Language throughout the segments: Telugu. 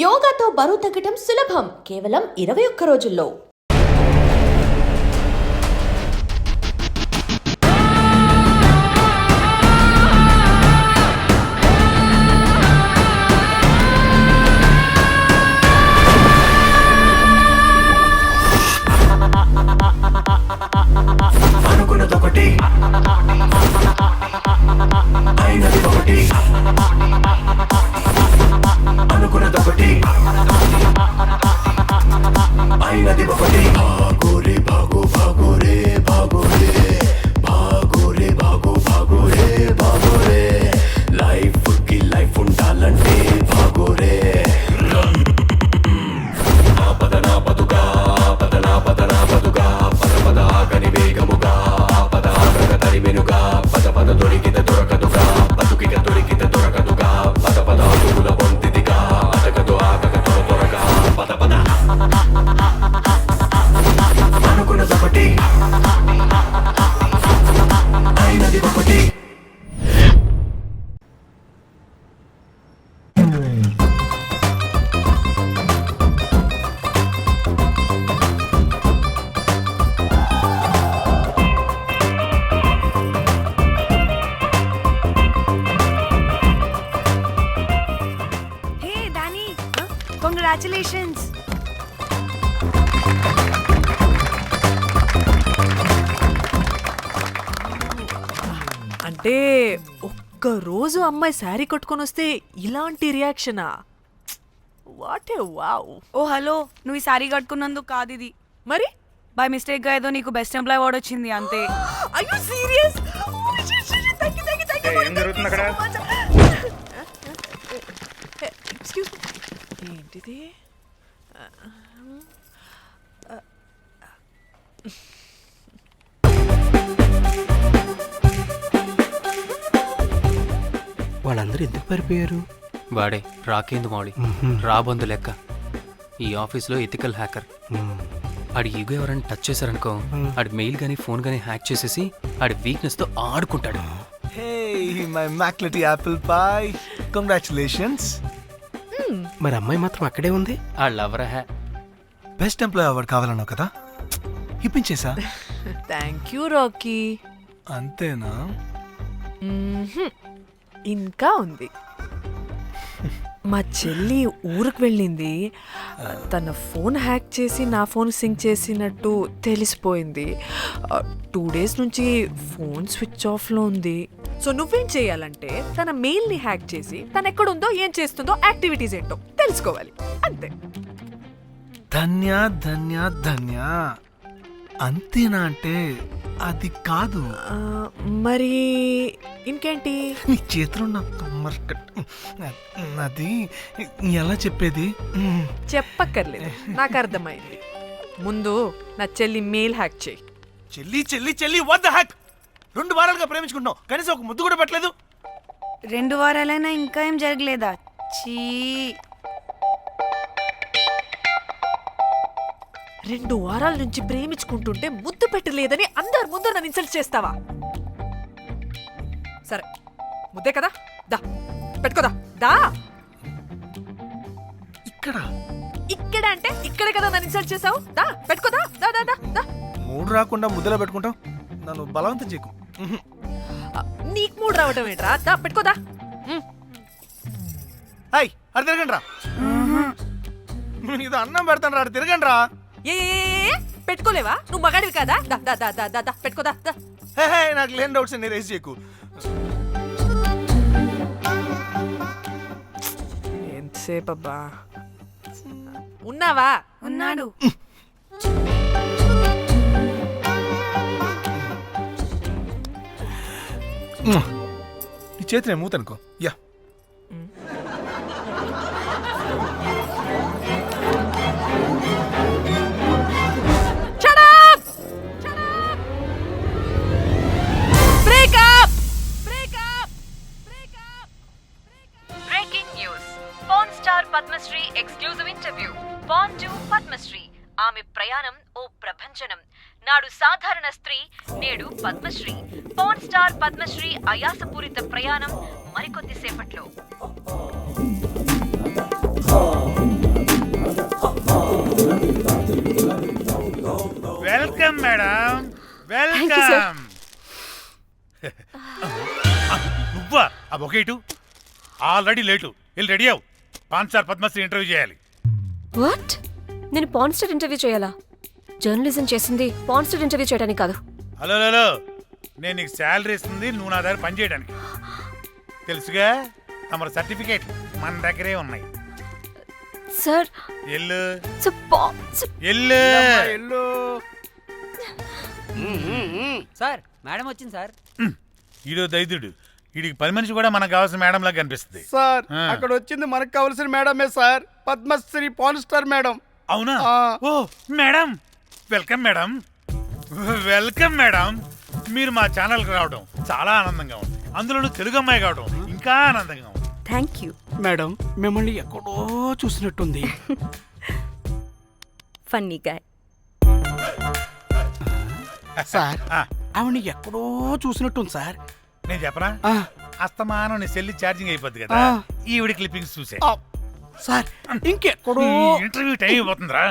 యోగాతో బరువు తగ్గటం సులభం కేవలం 21 రోజుల్లో. అనుకున్నదొకటి అయినది ఒకటి, అనుకున్నదొకటి అయినది ఒకటి. భాగోరే భాగో భాగోరే భాగోరే భాగోరే భాగో భాగోరే భాగోరే, లైఫ్ కి లైఫ్ ఉండాలంటే భాగోరే. ఆపద నా పదుగా ఆపద నా పద నా పదుగా పద పద ఆగని వేగముగా పద ఆగక తరిమెనుగా పద పద దొరికిత దొరకదుగా బతుకిక దొరికిత దొరకదుగా పద పద అదుగుల పొందిదిగా అదగదు ఆగక త్వర త్వరగా పద పద. అనుకున్నదొకటి అయినది ఒకటి. Hey Danny, congratulations. అంటే ఒక్క రోజు అమ్మాయి శారీ కట్టుకొని వస్తే ఇలాంటి రియాక్షనా? What a wow. Oh hello, నువ్వు ఈ సారీ కట్టుకున్నందుకు కాదు ఇది, మరి బై మిస్టేక్ గా ఏదో నీకు బెస్ట్ ఎంప్లాయ్ అవార్డ్ వచ్చింది అంతే. are you serious? Thank you. ఏం జరుగుతుంది అక్కడ? Excuse me. ఏంటిది? వాళ్ళందరూ ఎందుకు పారిపోయారు? వాడే రాకేందు మౌళి, రాబందు లెక్క. ఈ ఆఫీస్లో ఎథికల్ హ్యాకర్. ఆడి ఈగో ఎవరైనా టచ్ చేశారనుకో, ఆడి మెయిల్ కానీ ఫోన్ కానీ హ్యాక్ చేసేసి ఆడి వీక్నెస్తో ఆడుకుంటాడు. Hey, my immaculate apple pie. Congratulations. మరి అమ్మాయి మాత్రం అక్కడే ఉంది. ఆ లవర్ హ్యా బెస్ట్ ఎంప్లాయ్ అవార్డు కావాలన్నావు కదా, ఇప్పించేసా. Thank you Rocky. అంతేనా? ఇంకా ఉంది. మా చెల్లి ఊరికి వెళ్ళింది. తన ఫోన్ హ్యాక్ చేసి నా ఫోన్ సింక్ చేసినట్టు తెలిసిపోయింది. 2 days నుంచి ఫోన్ స్విచ్ ఆఫ్లో ఉంది. సో నువ్వేం చేయాలంటే తన మెయిల్ని హ్యాక్ చేసి తను ఎక్కడుందో ఏం చేస్తుందో యాక్టివిటీస్ ఏంటో తెలుసుకోవాలి, అంతే. ధన్య ధన్య ధన్య. అంతేనా అంటే అది కాదు. మరి ఇంకేంటి? నీ చేతిలో నా కమ్మర్ అది ఎలా చెప్పేది? చెప్పక్కర్లేదు, నాకు అర్థమైంది. ముందు నా చెల్లి మెయిల్ హ్యాక్ చేయి. చెల్లి చెల్లి చెల్లి, వాట్ ద హ్యాక్? 2 వారాలుగా ప్రేమించుకుంటున్నాం, కనీసం ఒక ముద్దు కూడా పెట్టలేదు. 2 వారాలైనా ఇంకా ఏం జరగలేదా? చీ. 2 వారాల నుంచి ప్రేమించుకుంటుంటే ముద్దు పెట్టలేదని అందరు ముందు నన్ను ఇన్సల్ట్ చేస్తావా? సరే, ముద్దే కదా, దా పెట్టుకోదా. దా ఇక్కడ ఇక్కడ అంటే ఇక్కడే కదా నన్ను ఇన్సల్ట్ చేసావు. దా పెట్టుకోదా. దా దా దా దా. మూడు రాకుండా ముద్దలో పెట్టుకుంటాం, నన్ను బలవంతం చేయకు. నీకు మూడు రావటం ఏంట్రా? దా పెట్టుకోదా. హాయ్, అటు తిరగండి రా. ఇది అన్నం పెడతాను రా, అటు తిరగండి రా. ఏ పెట్టుకోలేవా? నువ్వు మగాడివి కదా. దా దా దా దా దా దా పెట్టుకోదా. దా. హే, నాకు లేని డౌట్స్ అన్ని రేస్ చేయకు. ఎంతసేపు అబ్బా ఉన్నావా? ఉన్నాడు. నీ చేతిని మూతనుకో. Yeah, Padmashri exclusive interview. Bond to Padmashri. ఆమె ప్రయాణం ఓ ప్రభంజనం. నాడు సాధారణ స్త్రీ, నేడు పద్మశ్రీ. పాన్ స్టార్ పద్మశ్రీ అయాసపూరిత ప్రయాణం మరికొద్ది సేపట్లో. you, sir. వెల్కమ్. నువ్వా ఆ బొకేటు ఆల్రెడీ లేటు వెళ్ళి రెడీ అవు. పాన్ స్టార్ పద్మశ్రీ ఇంటర్వ్యూ చేయాలి. వాట్? నేను పాన్ స్టార్ ఇంటర్వ్యూ చేయాలా? జర్నలిజం చేసింది పాన్ స్టార్ ఇంటర్వ్యూ చేయడానికి కాదు. హలో హలో, నేను నీకు శాలరీ ఇస్తుంది నువ్వు నా దగ్గర పని చేయడానికి. తెలుసుగా, తమ సర్టిఫికేట్ మన దగ్గరే ఉన్నాయి. సార్ ఎల్లు ఎల్లు. సార్ మేడం వచ్చింది సార్. ఈడో దైదుడు, వీడికి పని మనిషి కూడా మనకు కావాల్సిన మేడం లాగా కనిపిస్తుంది. సార్ ఆ. అక్కడ వచ్చింది మనకు కావాల్సిన మేడమే sir, Padmashri pan star madam. అవునా? ఆ. Oh madam, welcome madam. Welcome madam. మీరు మా ఛానల్కి రావడం చాలా ఆనందంగా ఉంది. అందులోనూ తెలుగు అమ్మాయి కావడం ఇంకా ఆనందంగా ఉంది. Thank you. మేడం మిమ్మల్ని ఎక్కడో చూసినట్టుంది. Funny guy. సార్ ఆ, ఆవిడ ఎక్కడో చూసినట్టుంది సార్. నేను చెప్పనా, ఆ, అస్తమానం నీ సెల్లి ఛార్జింగ్ అయిపోద్ది కదా, ఆ. ఈవిడ క్లిప్పింగ్స్ చూసే. ఆ, సార్ ఇంకెక్కడో ఇంటర్వ్యూ టైం అయిపోతుందిరా.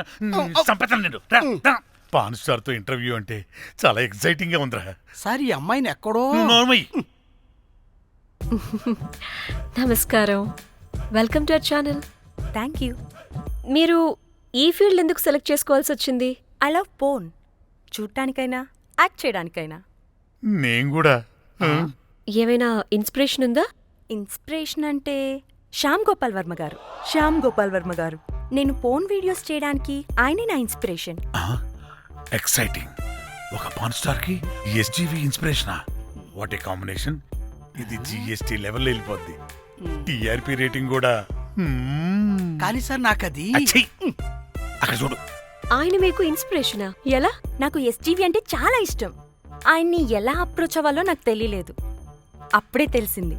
సంపేతం నేను రా, రా. పాన్ స్టార్ తో ఇంటర్వ్యూ అంటే చాలా ఎక్సైటింగ్ గా ఉందిరా. సార్ ఈ అమ్మాయిని ఎక్కడో నోర్మయ్యి. నమస్కారం, welcome to our channel. Thank you. మీరు ఈ ఫీల్డ్ ఎందుకు సెలెక్ట్ చేసుకోవాల్సి వచ్చింది? I love porn. చూడటానికైనా యాక్ట్ చేయడానికైనా. నేను కూడా. ఏమైనా ఇన్స్పిరేషన్ ఉందా? ఇన్స్పిరేషన్ అంటే శ్యామ్ గోపాల్ వర్మ గారు. శ్యామ్ గోపాల్ వర్మ గారు. నేను పోన్ వీడియోస్ చేయడానికి ఆయనే నా ఇన్స్పిరేషన్. ఎక్సైటింగ్. ఒక పాన్ స్టార్ కి ఎస్జీవి ఇన్స్పిరేషనా? What a combination. ఇది జిఎస్టీ లెవెల్ వెళ్ళిపోద్ది. టిఆర్పి రేటింగ్ కూడా. కానీ సార్ నాకు అది అచ్చీ. అక్కడ చూడు. ఆయన మీకు ఇన్స్పిరేషనా? ఎలా? నాకు ఎస్జీవి అంటే చాలా ఇష్టం. ఆయన్ని ఎలా అప్రోచ్ అవ్వాలో నాకు తెలియలేదు. అప్పుడే తెలిసింది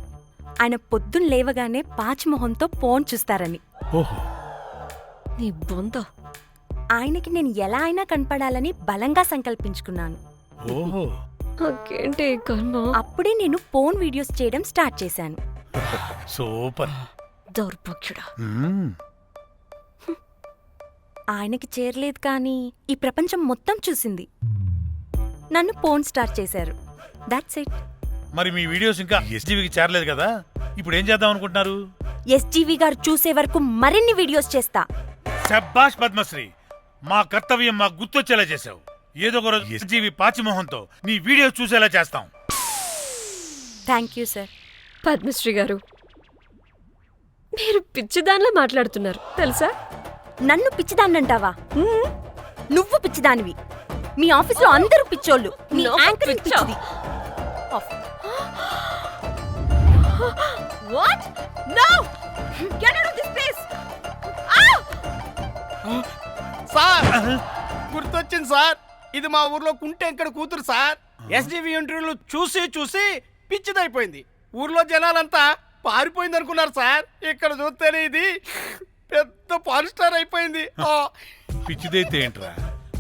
ఆయన పొద్దున్న లేవగానే పాచిమొహంతో పోన్ చూస్తారని. ఓహో. నీ బొంద. ఆయనకి నేను ఎలా అయినా కనపడాలని బలంగా సంకల్పించుకున్నాను. ఓహో. నాకేంటి కర్మ? అప్పుడే నేను పోన్ వీడియోస్ చేయడం స్టార్ట్ చేశాను. సూపర్. దౌర్భాగ్యుడా. ఆయనకి చేరలేదు కానీ ఈ ప్రపంచం మొత్తం చూసింది. నన్ను పోన్ స్టార్ట్ చేశారు. That's it. మరి మీ వీడియోస్ ఇంకా ఎస్జీవికి చేరలేదు కదా, ఇప్పుడు ఏం చేద్దాం అనుకుంటున్నారు? ఎస్జీవి గారు చూసే వరకు మరిన్ని వీడియోస్ చేస్తా. శబ్బాష్ పద్మశ్రీ, మా కర్తవ్యం మాకు గుర్తొచ్చేలా చేసావు. ఏదో ఒక రోజు ఎస్జీవి పాచిమోహంతో నీ వీడియో చూసేలా చేస్తాం. Thank you sir. పద్మశ్రీ గారు, మీరు పిచ్చిదానిలా మాట్లాడుతున్నారు తెలుసా? నన్ను పిచ్చిదాన్నంటావా? నువ్వు పిచ్చిదానివి. మీ ఆఫీసులో అందరూ పిచ్చోళ్ళు. నీ No, యాంకరింగ్ పిచ్చా. పిచ్చిది. What? No! Get out of this place! Sir గుర్తొచ్చింది సార్, ఇది మా ఊర్లో కుంటెంకడ కూతురు సార్. ఎస్జీవి ఇంటర్వ్యూలు చూసి చూసి పిచ్చిదైపోయింది. ఊర్లో జనాలంతా పారిపోయింది అనుకున్నారు సార్. ఇక్కడ చూస్తేనే ఇది పెద్ద పాన్ స్టార్ అయిపోయింది. పిచ్చిదైతే ఏంట్రా,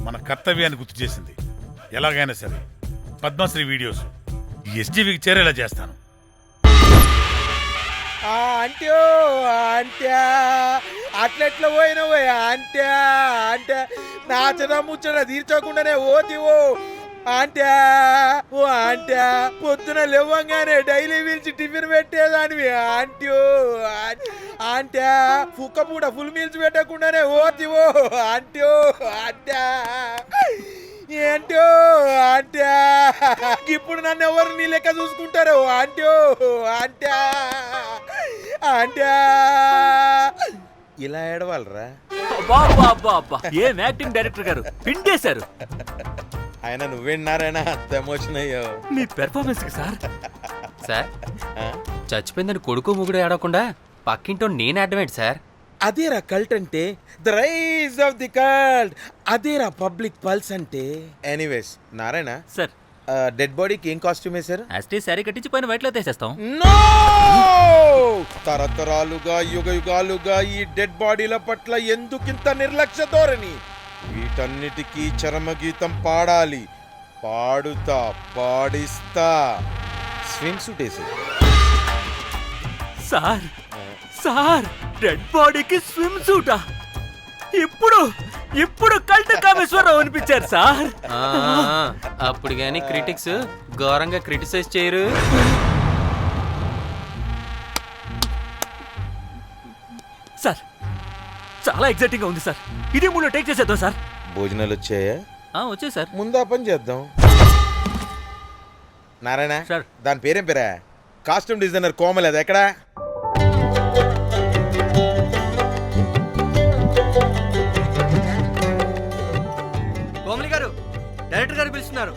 మన కర్తవ్యాన్ని గుర్తు చేసింది. ఎలాగైనా సరే పద్మశ్రీ వీడియోస్ ఎస్జీవికి చేరేలా చేస్తాను. అంట్యో అంట్యా అట్లెట్లా పోయినవో అంట్యా అంటే నాచన ముచ్చట తీర్చకుండానే ఓతివో అంట్యా. ఓ అంట్యా, పొద్దున లేవంగానే డైలీ పిలిచి టిఫిన్ పెట్టేదానివి అంట్యో అంట్యా. కుక్క పూట ఫుల్ మీల్స్ పెట్టకుండానే ఓతివో అంట్యో అంట్యా. ఏంటో అంట్యా, ఇప్పుడు నన్ను ఎవరు నీ లెక్క చూసుకుంటారు అంట్యో అంట్యా అంట్యా. ఇలా ఏడవాలరా? ఏం యాక్టింగ్ డైరెక్టర్ గారు పిండేశారు. ఆయన నువ్వేనారాయణ అంత ఎమోషన్ అయ్యో మీ పెర్ఫార్మెన్స్ కి సార్. సార్ చచ్చిపోయిందని కొడుకు ముగుడు ఏడవకుండా పక్కింటో నేను అడ్డమేంటి సార్? అదేరా కల్ట్ అంటే, the rise of the cult. అదేరా పబ్లిక్ పల్స్ అంటే. ఎనీవేస్ నారాయణ సార్, డెడ్ బాడీకి ఏం కాస్ట్యూమ్ వేశారు? యాస్టీ శారీ కట్టించి పైన వైట్లో తీసేస్తాం. నో! తరతరాలుగా యుగ యుగాలుగా ఈ డెడ్ బాడీల పట్ల ఎందుకింత నిర్లక్ష్య ధోరణి? వీటన్నిటికీ చరమగీతం పాడాలి. పాడుతా, పాడిస్తా. స్విమ్ సూట్ వేసి. సార్ సార్, డెడ్ బాడీకి స్విమ్ సూటా? ఇప్పుడు ఇప్పుడు కల్ట్ కామేశ్వరరావు అనిపించారు సార్. ఆ, అప్పుడు కానీ క్రిటిక్స్ ఘోరంగా క్రిటిసైజ్ చేయరు. సార్ చాలా ఎగ్జైటింగ్ గా ఉంది సార్. ఇదే మూడు టేక్ చేసేద్దాం సార్. భోజనాలు వచ్చాయా? వచ్చే సార్. ముందు ఆ పని చేద్దాం. నారాయణ సార్. దాని పేరేం పేరా? కాస్ట్యూమ్ డిజైనర్ కోమల్, అది ఎక్కడా? కోమలి గారు, డైరెక్టర్ గారు పిలుస్తున్నారు.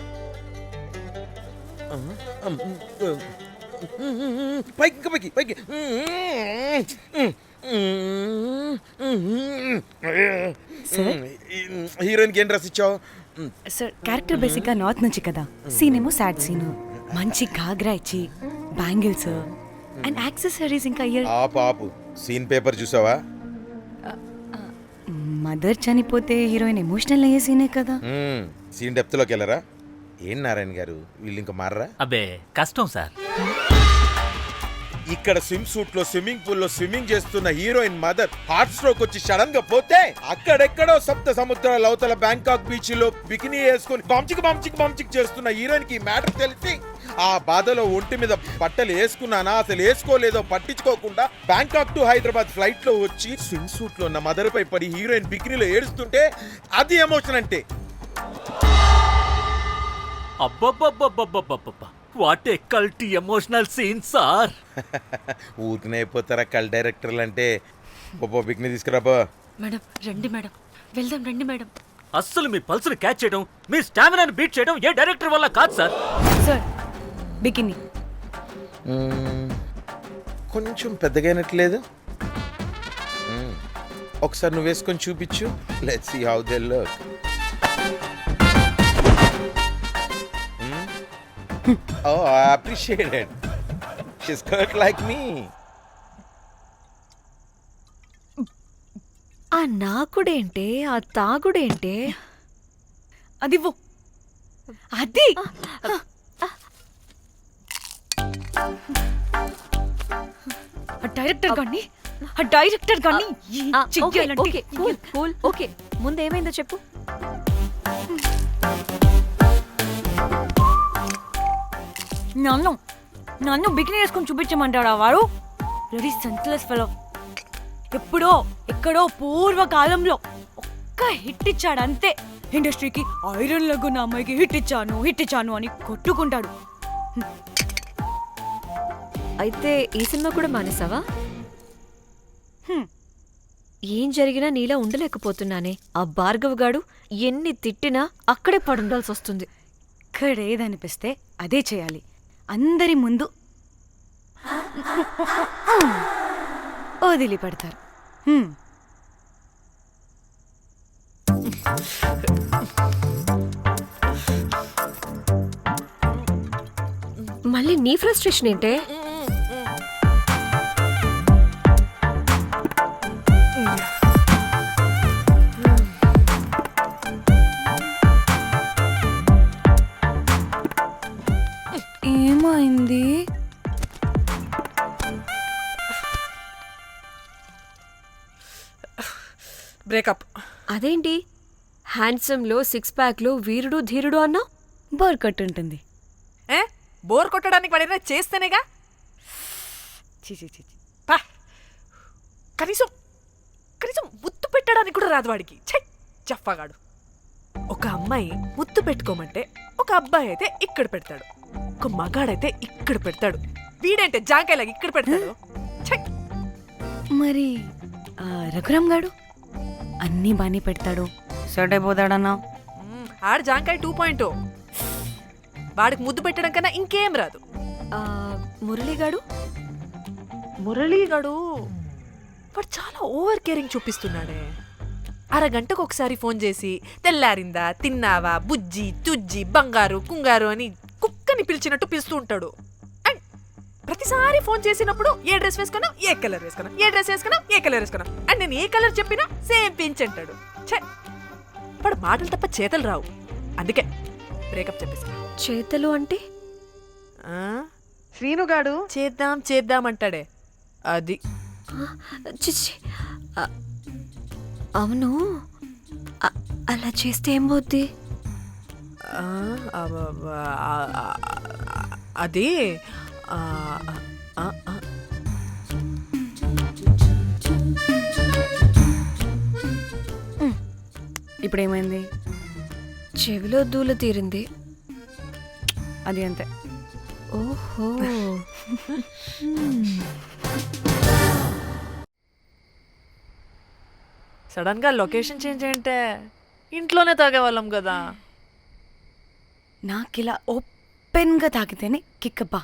పైకి ఇంకా పైకి పైకి. హీరోయిన్కి ఏం డ్రెస్ ఇచ్చావు? సార్ క్యారెక్టర్ బేసిక్గా నార్త్ నుంచి కదా, సీన్ ఏమో సాడ్ సీను, మంచి ఘాగ్రా ఇచ్చి బ్యాంగిల్స్ అండ్ యాక్సెసరీస్ ఇంకా ఇయర్. ఆపు సీన్ పేపర్ చూసావా? మదర్ చనిపోతే హీరోయిన్ ఎమోషనల్ అయ్యే సీనే కదా. సీన్ డెప్త్లోకి వెళ్ళరా? ఏం నారాయణ గారు వీళ్ళు ఇంకా మారరా? అబ్బే కష్టం సార్. ఇక్కడ స్విమ్ సూట్ లో స్విమ్మింగ్ పూల్ లో స్విమ్మింగ్ చేస్తున్న హీరోయిన్ మదర్ హార్ట్ స్ట్రోక్ వచ్చి సడన్ గా పోతే, అక్కడెక్కడో సప్త సముద్రాల అవతల బ్యాంకాక్ బీచ్ లో బికినీ వేసుకుని బంచిక్ చేస్తున్న హీరోయిన్ కి మ్యాటర్ తెలిసి ఆ బాధలో ఒంటి మీద బట్టలు వేసుకున్నానా అసలు వేసుకోలేదో పట్టించుకోకుండా బ్యాంకాక్ టు హైదరాబాద్ ఫ్లైట్ లో వచ్చి స్విమ్ సూట్ లో ఉన్న మదర్ పై పడి హీరోయిన్ బికినీలో ఏడుస్తుంటే అది ఎమోషన్ అంటే. అబ్బబ్బబ్బబ్బబ్బబ్బబ్బా, what a cult emotional scene sir. ఊరికనే అయిపోతారా కల్ డైరెక్టర్లు అంటే? బికినీ తీసుకురాబో. మేడం రండి మేడం, వెళ్దాం రండి మేడం. అస్సలు మీ పల్స్ని క్యాచ్ చేయడం, మీ స్టామినాని బీట్ చేయడం ఏ డైరెక్టర్ వల్ల కాదు సార్. సార్ బికినీ కొంచెం పెద్దగైనట్లేదు. ఒకసారి నువ్వు వేసుకొని చూపించు. Let's see how they look. Oh, I appreciate it. She's cut like me. ఆ నాకుడేంటే, ఆ తాగుడేంటే? అది అది డైరెక్టర్ గాని ఓకే ముందు ఏమైందో చెప్పు. నన్ను బికినీ వేసుకొని చూపించమంటాడా వాడు? Ready senseless fellow. ఎప్పుడో ఎక్కడో పూర్వకాలంలో ఒక్క హిట్ ఇచ్చాడు అంతే. ఇండస్ట్రీకి ఐరన్ లెగ్ అమ్మాయికి హిట్ ఇచ్చాను అని కొట్టుకుంటాడు. అయితే ఈ సినిమా కూడా మానేసావా? ఏం జరిగినా నీలా ఉండలేకపోతున్నానే. ఆ భార్గవ్ గాడు ఎన్ని తిట్టినా అక్కడే పడుండాల్సి వస్తుంది. ఇక్కడ ఏదనిపిస్తే అదే చేయాలి. అందరి ముందు వదిలిపెడతారు. మళ్ళీ నీ ఫ్రస్ట్రేషన్ ఏంటే? ఏమైంది? బ్రేకప్. అదేంటి హ్యాండ్సమ్ లో సిక్స్ ప్యాక్ లో వీరుడు ధీరుడు అన్నా? బోర్ కట్ ఉంటుంది. బోర్ కొట్టడానికి వాడైనా చేస్తేనేగా. పా, కనీసం ముద్దు పెట్టడానికి కూడా రాదు వాడికి. చెప్పగాడు. ఒక అమ్మాయి ముద్దు పెట్టుకోమంటే ఒక అబ్బాయి అయితే ఇక్కడ పెడతాడు, ఒక మగాడైతే ఇక్కడ పెడతాడు. వీడంటే జాంకాయలాగా ఇక్కడ పెడతాడు. మరి రఘురామ్ గాడు అన్నీ బానే పెడతాడు, సెట్ అయిపోతాడన్నా. ఆడు జాంకాయ 2.0. వాడికి ముద్దు పెట్టడం కన్నా ఇంకేం రాదు. మురళీగాడు వాడు చాలా ఓవర్ కేరింగ్ చూపిస్తున్నాడే. అరగంటకు ఒకసారి ఫోన్ చేసి తెల్లారిందా, తిన్నావా, బుజ్జి తుజ్జి, బంగారు కుంగారు అని కుక్కని పిలిచినట్టు పిలుస్తూ ఉంటాడు. అండ్ ప్రతిసారి ఫోన్ చేసినప్పుడు ఏ డ్రెస్ వేసుకున్నా, ఏ కలర్ వేసుకున్నా, ఏ డ్రెస్ వేసుకున్నా, ఏ కలర్ వేసుకున్నా, అండ్ నేను ఏ కలర్ చెప్పినా సేమ్ పించ్ అంటాడు. వాడు మాటలు తప్ప చేతలు రావు. అందుకే బ్రేకప్ చెప్పేసి. చేతలు అంటే శ్రీనుగాడు చేద్దాం అంటాడే అది. చిచ్చి అవును అలా చేస్తే ఏం పోద్ది? అది ఇప్పుడు ఏమైంది? చెవిలో దూల తీరింది. అది అంతే. ఓహో. సడన్ గా లొకేషన్ చేంజ్ అంటే ఇంట్లోనే తాగేవాళ్ళం కదా. నాకిలా ఓపెన్గా తాగితేనే కిక్కబ్బా.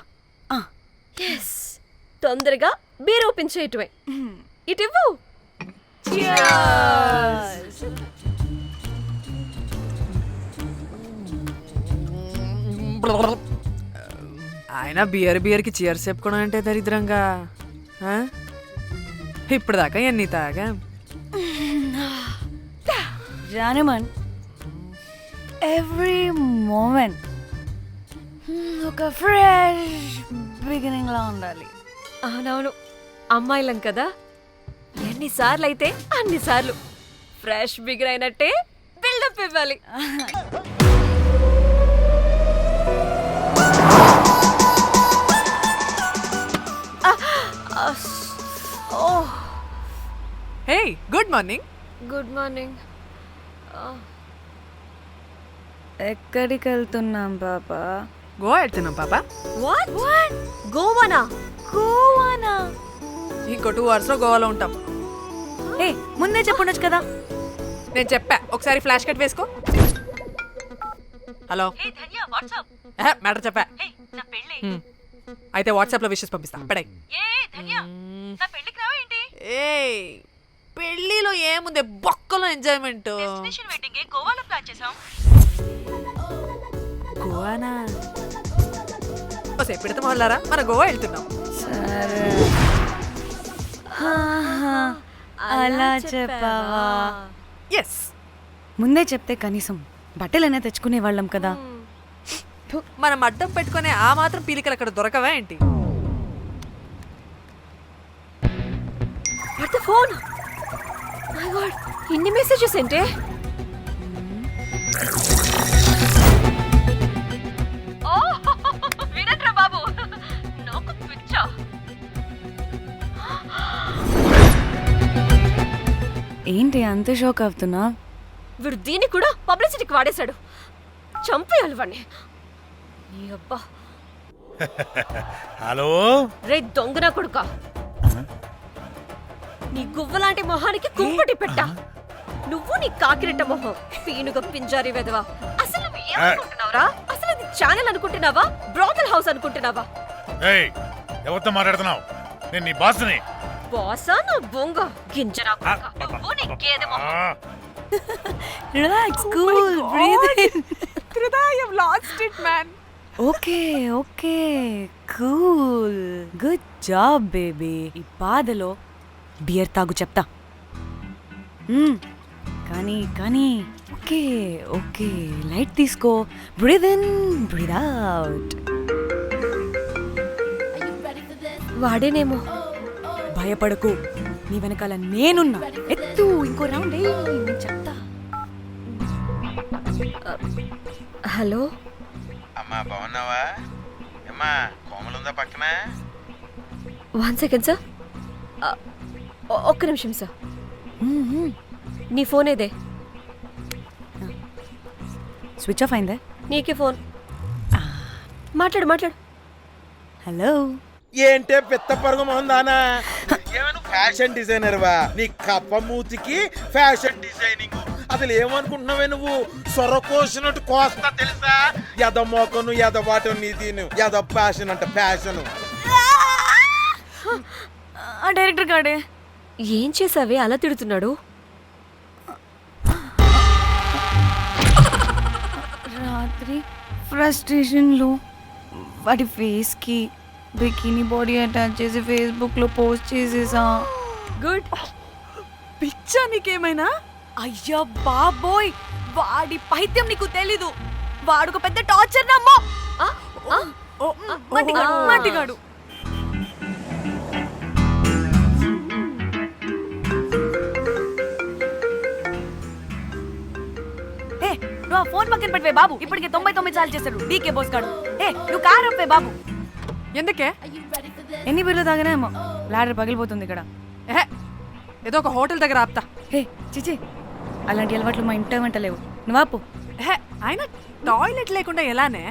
ఎస్, తొందరగా బీర్ ఓపెన్ చేయటమే. ఇటివ్వు. ఆయన బియర్కి చీర్స్ చెప్పుకోవడం అంటే దరిద్రంగా. ఇప్పుడు దాకా ఎన్ని తాగా. జానమన్, ఎవ్రీ మూమెంట్ ఒక ఫ్రెష్ బిగినింగ్ లా ఉండాలి. అవునవును, అమ్మాయిలం కదా, ఎన్నిసార్లు అయితే అన్నిసార్లు ఫ్రెష్ బిగర్ అయినట్టే బిల్డప్ ఇవ్వాలి. హే, గుడ్ మార్నింగ్. Good morning. ఎక్కడికి వెళ్తున్నాం పాపా? గోవా వెళ్తున్నాం పాపా. వాట్? గోవానా? గోవానా? ఇంకో 2 hours లో గోవాలో ఉంటాం. ఏ, ముందే చెప్పుండొచ్చు కదా. నేను చెప్పా, ఒకసారి ఫ్లాష్ కట్ వేసుకో. హలో, మ్యాటర్ చెప్పా. అయితే వాట్సాప్ లో విషెస్ పంపిస్తా. పడాయి. ఏ పెళ్ళిలో ఏముంది, బొక్కలో ఎంజాయ్మెంట్. గోవానా? ఓసే పెడతాం వాళ్ళారా, మన గోవా వెళ్తున్నాం. సరే, అలా చెప్పావా? ఎస్, ముందే చెప్తే కనీసం బట్టలైనా తెచ్చుకునే వాళ్ళం కదా. మనం అడ్డం పెట్టుకునే ఆ మాత్రం పీలికలు అక్కడ దొరకవా ఏంటి? What the phone? My God, ఇన్ని మెసేజెస్ ఏంటే? వినట్రా బాబు, నాకు పిచ్చా. ఏంటి అంత షాక్ అవుతున్నా? వీడు దీన్ని కూడా పబ్లిసిటీకి వాడేశాడు. చంపేయాలి వాడిని. నీ అబ్బా. హలో, రే దొంగనా కొడుక, నీ గువ్వలాంటి మొహానికి కుంపటి పెట్టా. నువ్వు నీ కాకిరెట్ట మొహం, పీనుగ పింజారి వెదవా. అసలు నువ్వు ఏమనుకుంటున్నావురా? అసలు ఇది ఛానల్ అనుకుంటున్నావా, బ్రోతల్ హౌస్ అనుకుంటున్నావా? ఏయ్, ఎవరితో మాట్లాడుతున్నావు? నేను నీ బాస్ని. బాసా నా బొంగ గింజరా కొడుక, నువ్వు నీ గేదె మొహం. Relax, cool, breathe in. I have lost it, man. Okay okay, cool, good job baby. ఈ బాధలో బియర్ తాగు చెప్తా. కానీ కానీ ఓకే ఓకే, లైట్ తీసుకో. Breathe in, breathe out. వాడేనేమో. భయపడకు, నీ వెనకాల నేనున్నా. ఎత్తు, ఇంకో రౌండ్ నేను చెప్తా. హలో అమ్మా, బాగున్నావా? అమ్మా, కోమలుందా పక్కన? 1 second సార్, ఒక్క నిమిషం సార్. నీ ఫోన్ ఏదే? స్విచ్ ఆఫ్ అయిందే. నీకే ఫోన్. మాట్లాడు మాట్లాడు. హలో, ఏంటే పెద్ద పరుగు మొహందానా? ఏమను ఫ్యాషన్ డిజైనర్ వా? నీ కప్ప మూతికి ఫ్యాషన్ డిజైనింగ్. అసలు ఏమనుకుంటున్నావే నువ్వు? సొర కోసినట్టు కోస్తా తెలుసా? ఎద మోకను, ఎద వాటను, నీ దీను ఎద ఫ్యాషన్ అంట, ఫ్యాషన్. ఆ డైరెక్టర్ గాడే. ఏం చేసావే అలా తిడుతున్నాడు? రాత్రి ఫ్రస్ట్రేషన్లో వాడి ఫేస్కి బికినీ బాడీ అటాచ్ చేసి ఫేస్బుక్లో పోస్ట్ చేసేసా. గుడ్. పిచ్చా నీకేమైనా? అయ్యా బాబోయ్, వాడి పైత్యం నీకు తెలీదు. వాడుకు పెద్ద టార్చర్ నమ్మో. మట్టిగాడు. నువ్వు ఆ ఫోన్ పక్కన పెట్టవే బాబు. ఇప్పటికే 99 సార్లు చేశాడు డీకే బోస్ గాడు. ఏ నువ్వు కారు అప్పే బాబు. ఎందుకే? ఎన్ని బిర్లు తాగినామో లాడర్ పగిలిపోతుంది ఇక్కడ. ఏదో ఒక హోటల్ దగ్గర ఆపుతా. హే చిచి, అలాంటి అలవాట్లు మా ఇంట వెంట లేవు. నువ్వు ఆపు. ఆయన టాయిలెట్ లేకుండా ఎలానే?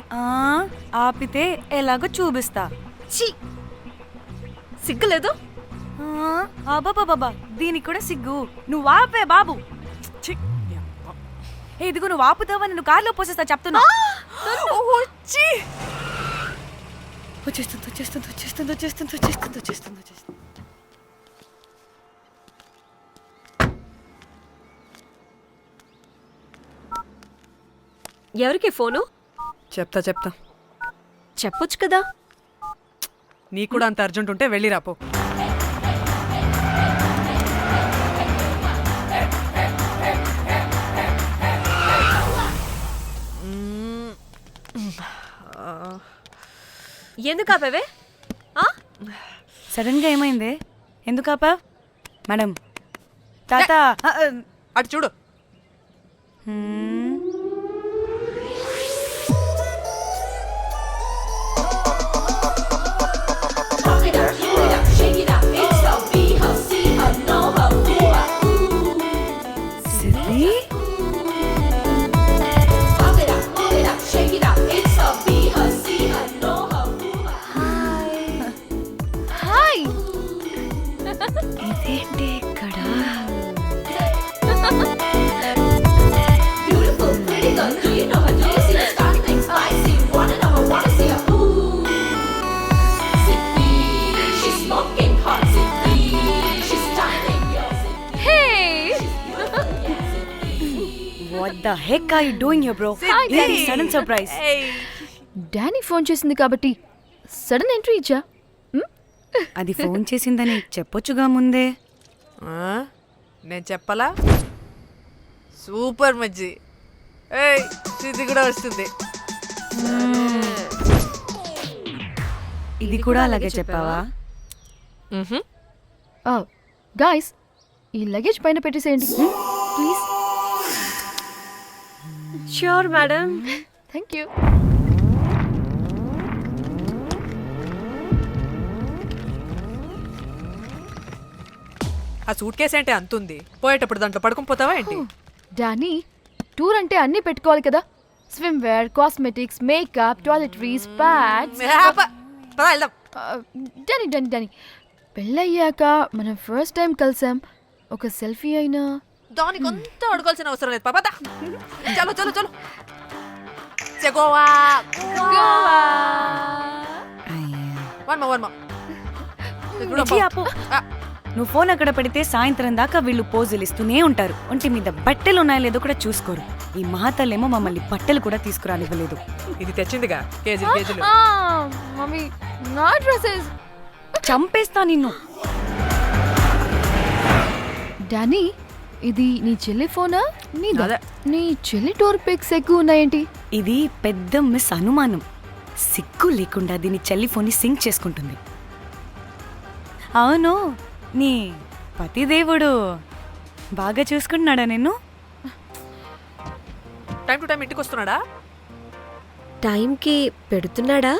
ఆపితే ఎలాగో చూపిస్తా. ఛీ సిగ్గులేదు? బాబా దీనికి కూడా సిగ్గు. నువ్వు ఆపే బాబు. ఇదిగో నువ్వు ఆపుతావని నువ్వు కార్లో పోసేస్తా చెప్తున్నా. వచ్చేస్తుంది. ఎవరికి ఫోను? చెప్తా చెప్పొచ్చు కదా. నీ కూడా అంత అర్జెంట్ ఉంటే వెళ్ళి రాపో. ఎందుకు ఆపేవే? సడన్ గా ఏమైంది? ఎందుకు ఆపా? మేడం తాత అటు చూడు. ఇదేంటి ఇక్కడ? What the heck are you doing here, bro? This is sudden surprise. Danny phone చేసింది కాబట్టి సడన్ ఎంట్రీ ఇచ్చా. అది ఫోన్ చేసిందని చెప్పొచ్చుగా ముందే. నేను చెప్పలా? సూపర్ మజ్జి. ఇది కూడా వస్తుంది. ఇది కూడా అలాగే చెప్పావా? గాయ్స్ ఈ లగేజ్ పైన పెట్టేసేయండి please. Sure madam. Thank you. ఆ సూట్ కేసు ఏంటి అంతుంది? పోయేటప్పుడు దాంట్లో పడుకుని పోతావా ఏంటి? డానీ టూర్ అంటే అన్నీ పెట్టుకోవాలి కదా. Swim wear, cosmetics, makeup, toiletries, pads. Danny Danny Danny పెళ్ళయ్యాక మనం ఫస్ట్ టైం కలిసాం. ఒక సెల్ఫీ అయినా దానికి అంతా అడగాల్సిన అవసరం లేదు పాపా. చలో చలో చలో. గోవా నువ్వు ఫోన్ అక్కడ పెడితే సాయంత్రం దాకా వీళ్ళు పోజులు ఇస్తూనే ఉంటారు. ఒంటి మీద బట్టలు ఉన్నాయో లేదో కూడా చూసుకోరు. ఈ మహాతల్లేమో మమ్మల్ని బట్టలు కూడా తీసుకురానివ్వలేదు. ఇది తెచ్చిందిగా కేజీలు. మమ్మీ నా డ్రెస్సెస్. చంపేస్తా నిన్ను. డానీ ఇది నీ చెల్లి ఫోనా? నీ చెల్లి టూర్ పిక్స్ ఎక్కువ ఉన్నాయేంటి? ఇది పెద్ద మిస్ అనుమానం. సిగ్గు లేకుండా దీని చెల్లి ఫోన్ని సింక్ చేసుకుంటుంది. అవును, నీ పతిదేవుడు బాగా చూసుకుంటున్నాడా నిన్ను? టైం టు టైం ఇంటికి వస్తున్నాడా? టైంకి పెడుతున్నాడా?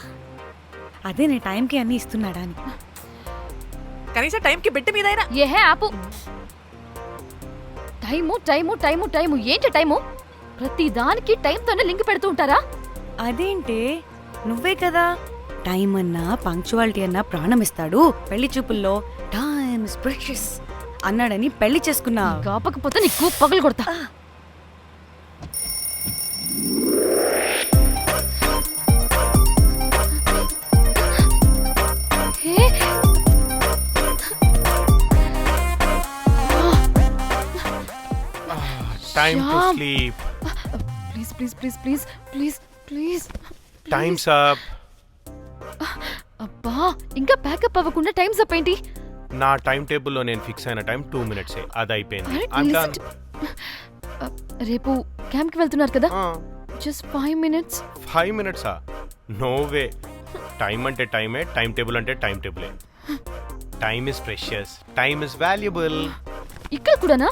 అదే నీ టైంకి అన్ని ఇస్తున్నాడా అని. కనీసం టైంకి బెట్టి మీదైనా. ఏహే ఆపు. టైము టైము టైము టైము ఏంటి టైము? ప్రతి దానికి టైంతోనే లింక్ పెడుతూ ఉంటారా? అదేంటి, నువ్వే కదా టైం అన్నా పంక్చువాలిటీ అన్నా ప్రాణం ఇస్తాడు, పెళ్లి చూపుల్లో టైమ్ ఇస్ ప్రెషియస్ అన్నాడని పెళ్లి చేసుకున్నా. కాపకపోతే నీకు పగలు కొడతా. Time to sleep. Please. Time's up. అబ్బా ఇంకా ప్యాకప్ అవ్వకుండా టైమ్స్ అప్ ఏంటి? నా టైం టేబుల్లో నేను ఫిక్స్ అయిన టైం 2 minutes. అది అయిపోయింది. రేపు క్యాంప్కి వెళ్తున్నారు కదా? Just 5 minutes. 5 minutes? No way. Time అంటే టైమే, టైం టేబుల్ అంటే టైం టేబులే. Time is precious, time is valuable. ఇక్కడ కూడానా?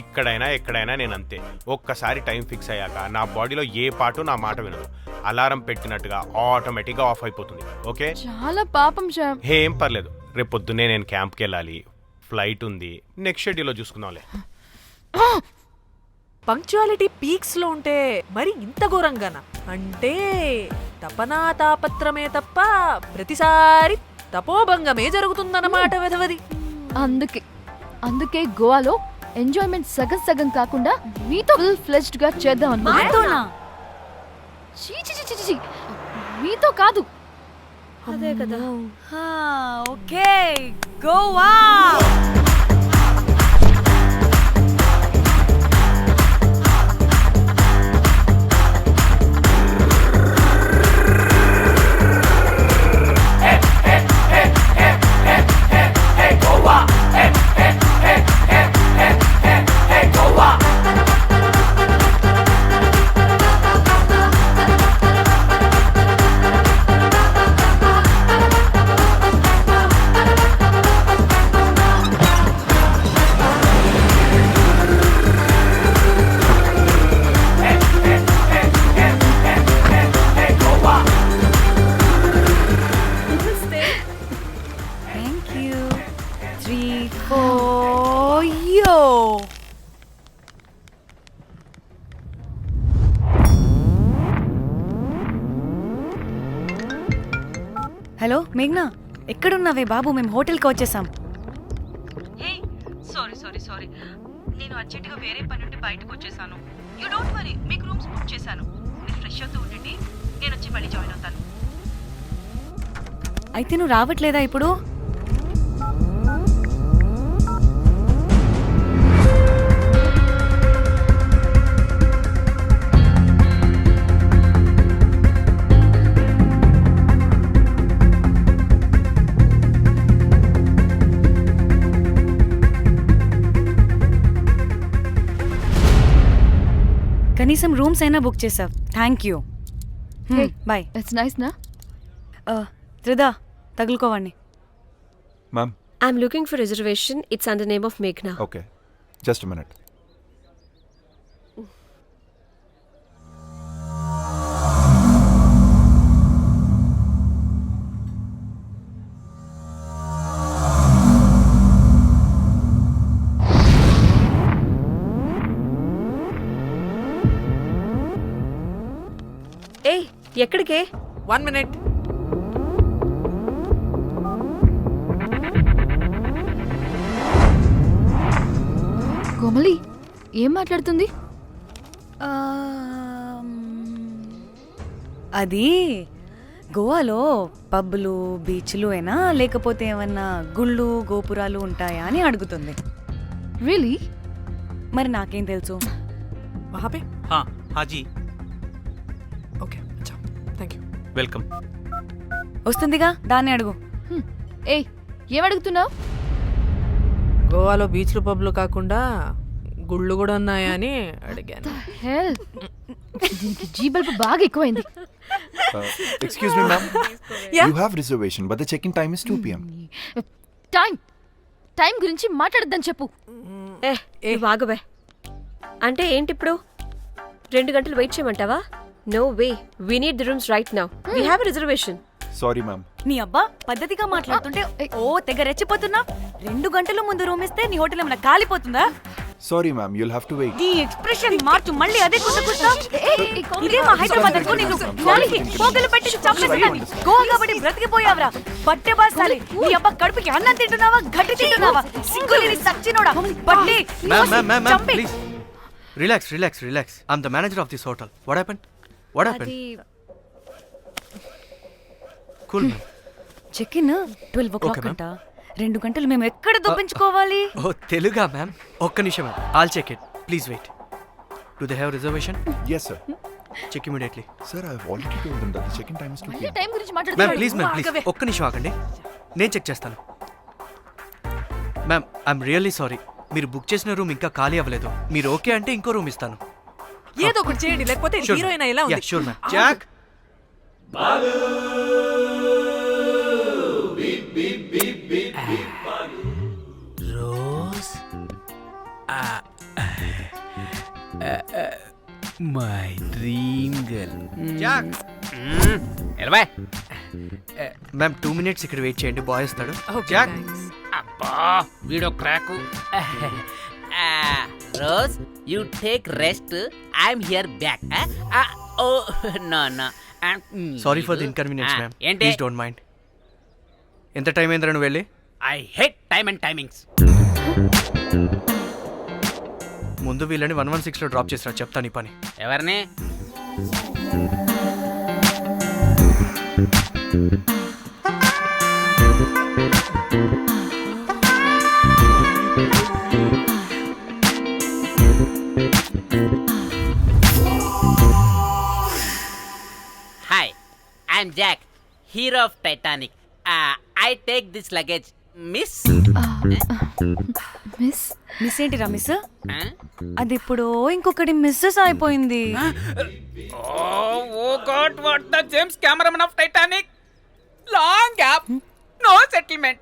ఇక్కడైనా ఎక్కడైనా నేను అంతే. ఒక్కసారి టైం ఫిక్స్ అయ్యాక నా బాడీలో ఏ పాటు నా మాట వినదు. అలారం పెట్టినట్టుగా ఆటోమేటిక్గా ఆఫ్ అయిపోతుంది. ఓకే, చాలా పాపం శ్యామ్. ఏం పర్లేదు. రేపు పొద్దున్నే నేను క్యాంప్కి వెళ్ళాలి, ఫ్లైట్ ఉంది. నెక్స్ట్ షెడ్యూల్లో చూసుకుందాంలే. పంక్చువాలిటీ పీక్స్ లో ఉంటే మరి ఇంత ఘోరంగానా? అంటే తపనా తాపత్రమే తప్ప ప్రతిసారి తపోభంగమే జరుగుతుందన్నమాట వెధవది. అందుకే గోవాలో ఎంజాయ్మెంట్ సగం సగం కాకుండా మీతో ఫుల్ ఫ్లెజ్డ్ గా చేద్దాం అనుకున్నా. మీతో కాదు. అదే కదా. ఓకే, గోవా. హలో మేఘ్నా, ఎక్కడున్నావే బాబు? మేము హోటల్కి వచ్చేసాం. సారీ నేను అర్జెంటుగా వేరే పని నుండి బయటకు వచ్చేసాను. యూ డోంట్ వరీ, మీకు రూమ్స్ బుక్ చేశాను. మీరు ఫ్రెష్ అవుతూ ఉండండి, నేను వచ్చి మళ్ళీ జాయిన్ అవుతాను. అయితే నువ్వు రావట్లేదా ఇప్పుడు? కనీసం రూమ్స్ అయినా బుక్ చేసావు. Thank you. Bye. It's nice నా. త్రిదా, తగులుకోవండి. Ma'am, I'm looking for reservation. It's under name of మేఘ్నా. Okay, just minute. ఏయ్, ఎక్కడికే? 1 minute. కోమలి ఏం మాట్లాడుతుంది? అది గోవాలో పబ్బులు, బీచ్లు అయినా లేకపోతే ఏమన్నా గుళ్ళు, గోపురాలు ఉంటాయా అని అడుగుతుంది. రియలీ? మరి నాకేం తెలుసు? वहाँ पे? हाँ जी, ఓకే, అచ్చా, థ్యాంక్ యూ. వెల్కమ్. వస్తుందిగా, దాన్ని అడుగు. ఏయ్, ఏం అడుగుతున్నావు? గోవాలో బీచ్లు పబ్లు కాకుండా గుళ్ళు కూడా ఉన్నాయా అని అడిగాను. హెల్, దీనికి జీ బల్బ్ బాగా ఎక్కువైంది. Excuse me ma'am, Yeah. You have reservation but the check-in time is 2 PM. Time గురించి మాట్లాడద్దని చెప్పు. నువ్వు ఆగువే. అంటే ఏంటి ఇప్పుడు 2 గంటలు వెయిట్ చేయమంటావా? No way, we need the rooms right now. We have a reservation. Sorry ma'am. నీ అబ్బా పద్ధతిగా మాట్లాడుతుంటే ఓ తెగ రెచ్చిపోతున్నా. 2 గంటల ముందు రూమ్ ఇస్తే నీ హోటల్ ఏమైనా కాలిపోతుందా? Sorry ma'am, you'll have to wait. నీ ఎక్స్ప్రెషన్ మార్చు, మళ్ళీ అదే కుసకుసా. ఇదే మా హైదరాబాద్ అనుకో. నేను గాలికి పోగలు పెట్టి చంపేస్తాను. గోవా కాబట్టి బ్రతికిపోయావరా బట్టే బాసాలి. నీ అబ్బా కడుపుకి అన్నం తింటున్నావా, గడ్డి తింటున్నావా? సింగులేని సచ్చినోడా బట్టే. Ma'am, please. Relax. I'm the manager of this hotel. What happened? Cool, ma'am. Check in 12 o'clock Okay, ma'am. అంట. 2 గంటలు మేము ఎక్కడ దొప్పించుకోవాలి? Oh, Teluga, ma'am. ఒక్క నిమిషం, ma'am. I'll check it. Please wait. Do they have reservation? Yes sir. Check immediately. Sir, I have already told them that the check-in time is 2 PM. Time గురించి Ma'am, మాట్లాడుతున్నాడు. please. ఒక్క నిమిషం ఆగండి. నేను చెక్ చేస్తాను. Ma'am, I'm really sorry. మీరు బుక్ చేసిన రూమ్ ఇంకా ఖాళీ అవ్వలేదు. మీరు ఓకే అంటే ఇంకో రూమ్ ఇస్తాను. ఏదో ఒకటి చేయండి, లేకపోతే హీరోయిన్ ఎలా ఉంది? Sure ma'am. Jack, Rose, my dream girl. Ma'am 2 minutes ఇక్కడ వెయిట్ చేయండి, బాయ్ వస్తాడు. అబ్బా వీడో crack. Rose you take rest, I'm here back. Oh no no, sorry for the inconvenience ma'am, ఏంటి? Please don't mind. ఎంత టైం అయిందిరా నువ్వు వెళ్ళి? I hate time and timings. ముందు వీళ్ళని 116లో డ్రాప్ చేసినా, చెప్తాను ఈ పని. ఎవరిని? Hi, I'm Jack, hero of Titanic. I take this luggage. Miss miss ఏంటిరా మిస్? అది ఇప్పుడు ఇంకొకటి మిస్సెస్ అయిపోయింది. Oh God, what the James cameraman of Titanic. Long gap, no settlement,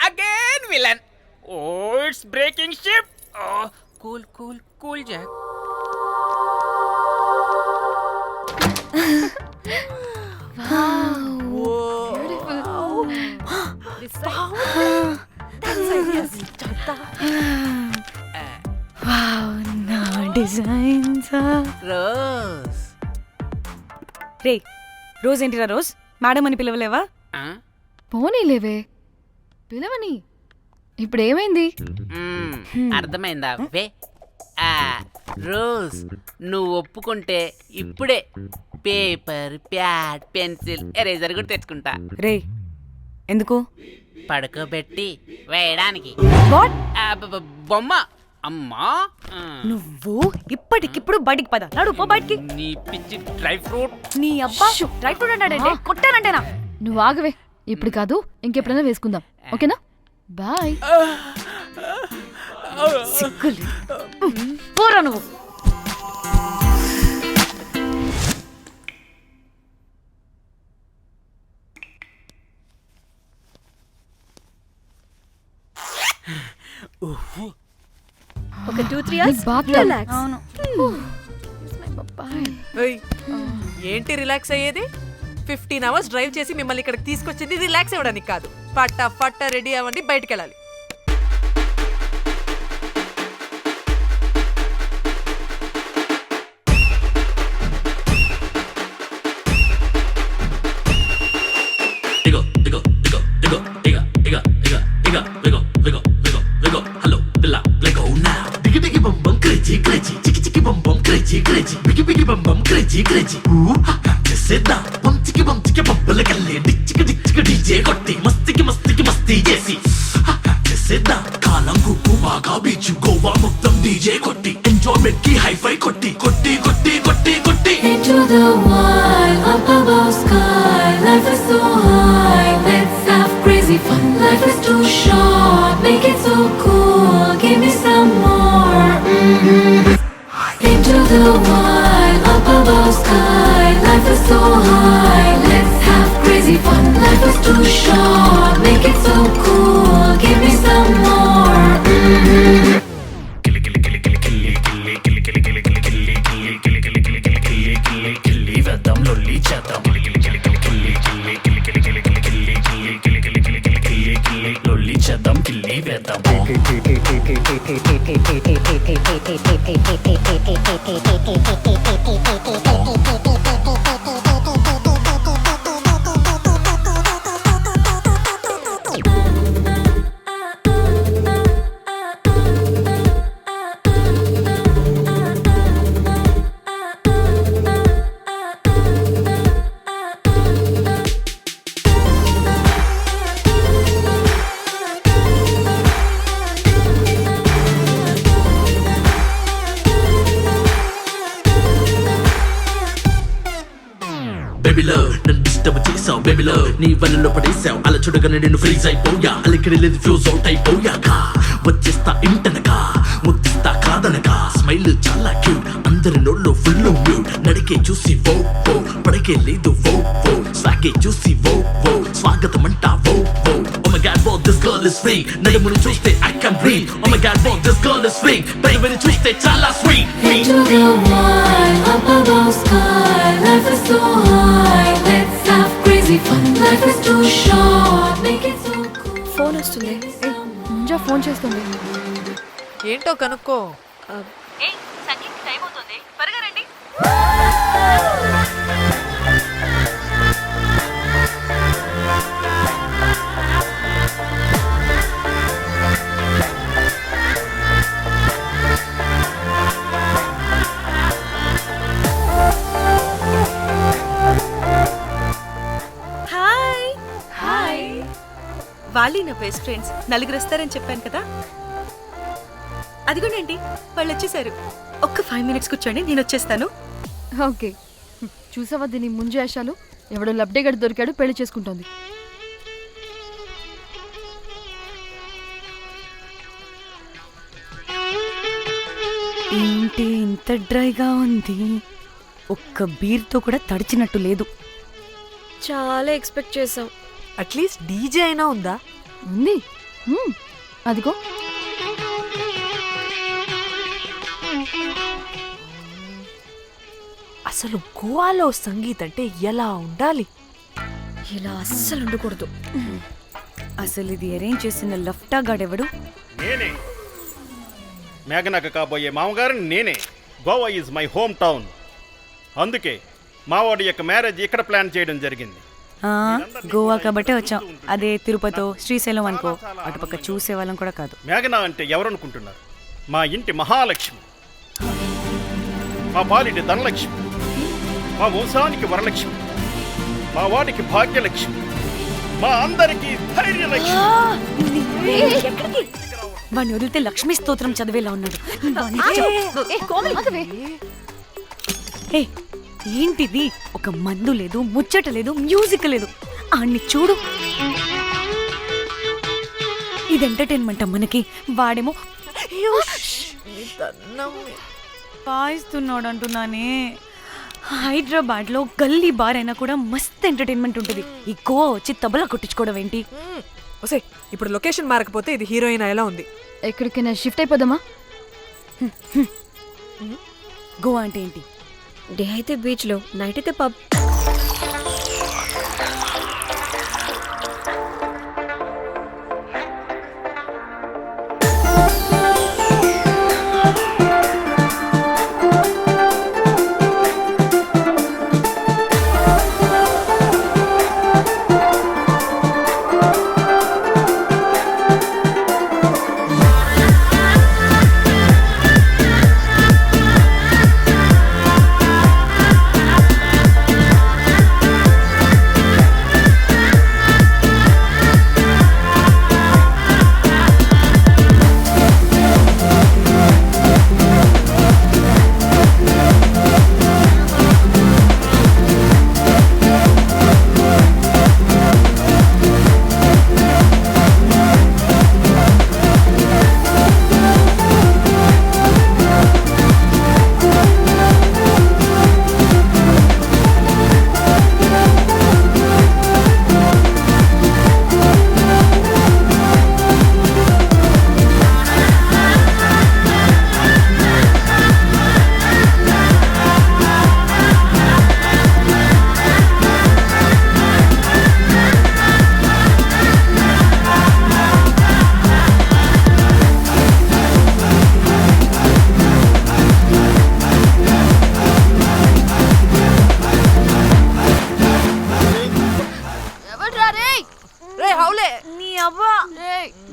again villain. Oh it's breaking ship. Cool cool cool Jack. Rose. రే రోజ్ ఏంటిరా రోజ్? మేడం అని పిలవలేవా? పోనీలేవే, పిలవని. ఇప్పుడు ఏమైంది? అర్థమైందా? వే రోజ్, నువ్వు ఒప్పుకుంటే ఇప్పుడే పేపర్, ప్యాడ్, పెన్సిల్, ఎరేజర్ కూడా తెచ్చుకుంటా. రే ఎందుకు? పడుకోబెట్టి వేయడానికి. వాట్? బొమ్మ. అమ్మా, నువ్వు ఇప్పటికిప్పుడు బయటికి పద. నడు పో బయటికి. నీ పిచ్చి డ్రై ఫ్రూట్. నీ అబ్బా డ్రై ఫ్రూట్ అన్నాడంటే కొట్టానంటేనా? నువ్వు ఆగవే, ఇప్పుడు కాదు ఇంకెప్పుడైనా వేసుకుందాం, ఓకేనా? బాయ్. సిగ్గులు పోరా నువ్వు. ఒక 2-3 hours రిలాక్స్. అవును. ఏయ్, ఏంటి రిలాక్స్ అయ్యేది? 15 hours డ్రైవ్ చేసి మిమ్మల్ని ఇక్కడికి తీసుకొచ్చింది రిలాక్స్ అవ్వడానికి కాదు. పట్ట రెడీ అవ్వండి, బయటికి వెళ్ళాలి. కాలం గుప్పు బాగా బీచ్ గోవా మొత్తం డీజే కొట్టి ఎంజాయ్మెంట్ కి హైఫై కొట్టి కొట్టి కొట్టి కొట్టి కొట్టి Into the wild, up above sky. Life is so high, let's have crazy fun. Life is too short, make it so cool. Give me some more. Into the wild, up above sky. Life is so high, let's have crazy fun. Life is too short, make it so cool. Give me some more. Baby love, నన్ను డిస్టర్బ్ చేసావు బేబీలో నీ వలలో పడేసావు అలా చూడగానే నేను ఫ్రీజ్ అయిపోయా అలికిడి లేదు ఫ్యూజ్ అవుట్ అయిపోయాక వచ్చేస్తా ఇంటనక ముద్దిస్తా కాదనక స్మైల్ చాలా క్యూట్ అందరి నోళ్ళు ఫుల్ మ్యూట్ నడికే చూసి వో వో పడకే లేదు వో వో స్వాగే చూసి వో వో స్వాగతం అంటా వో వో Oh my god, whoa, this girl is free నడుముని చూస్తే I can breathe Oh my god, whoa, this girl is free పెదవిని చూస్తే చాలా sweet Head to the wine, up above sky. Life is so high, let's have crazy fun. Life is too short, make it so cool. Phone వస్తుంది. ముంజా ఫోన్ చేస్తుంది. ఏంటో కనుక్కో. ఏయ్ సంగీత్ టైం అవుతుంది త్వరగా రండి. హాయ్ హాయ్ వాళ్ళీ నా బెస్ట్ ఫ్రెండ్స్. నలుగురు వస్తారని చెప్పాను కదా, అదిగోనండి వాళ్ళు వచ్చేసారు. ఒక్క 5 minutes కూర్చోండి, నేను వచ్చేస్తాను. ఓకే, చూసావా దీని ముంజేషాలు? ఎవడో లబ్డేగడ్ దొరికాడు, పెళ్లి చేసుకుంటోంది. ఏంటి ఇంత డ్రైగా ఉంది? ఒక్క బీర్తో కూడా తడిచినట్టు లేదు. చాలా ఎక్స్పెక్ట్ చేసాం. అట్లీస్ట్ డీజే అయినా ఉందా? ఉంది. అదిగో అసలు గోవాలో సంగీత్ అంటే ఎలా ఉండాలి? ఇలా అస్సలు ఉండకూడదు. అసలు ఇది అరేంజ్ చేసిన లఫ్టా గాడెవడు? నేనే మేఘనకు కాబోయే మామగారిని నేనే. Goa is my home town. అందుకే మావాడి యొక్క మ్యారేజ్ ఇక్కడ ప్లాన్ చేయడం జరిగింది. గోవా కాబట్టే వచ్చాం. అదే తిరుపతో శ్రీశైలం అనుకో, అటుపక్క చూసే వాళ్ళం కూడా కాదు. మేఘన అంటే ఎవరనుకుంటున్నారు? మా ఇంటి మహాలక్ష్మి, మా పాలిటి ధనలక్ష్మి, మా వంశానికి వరలక్ష్మి, మా వాడికి భాగ్యలక్ష్మి, మా అందరికీ ధైర్యలక్ష్మి. వాడిని వదిలితే లక్ష్మీ స్తోత్రం చదివేలా ఉన్నాడు. ఏ ఏంటిది? ఒక మందు లేదు, ముచ్చట లేదు, మ్యూజిక్ లేదు. ఆడిని చూడు, ఇది ఎంటర్టైన్మెంట్ మనకి. వాడేమో పాయిస్తున్నాడు అంటున్నానే. హైదరాబాద్ లో గల్లీ బార్ అయినా కూడా మస్త్ ఎంటర్టైన్మెంట్ ఉంటుంది. ఈ గోవా వచ్చి తబలా కొట్టించుకోవడం ఏంటి? ఒసే, ఇప్పుడు లొకేషన్ మారకపోతే ఇది హీరోయిన్ ఎలా ఉంది? ఎక్కడికైనా షిఫ్ట్ అయిపోదామా? గోవా అంటే ఏంటి? డే అయితే బీచ్ లో, నైట్ అయితే పబ్.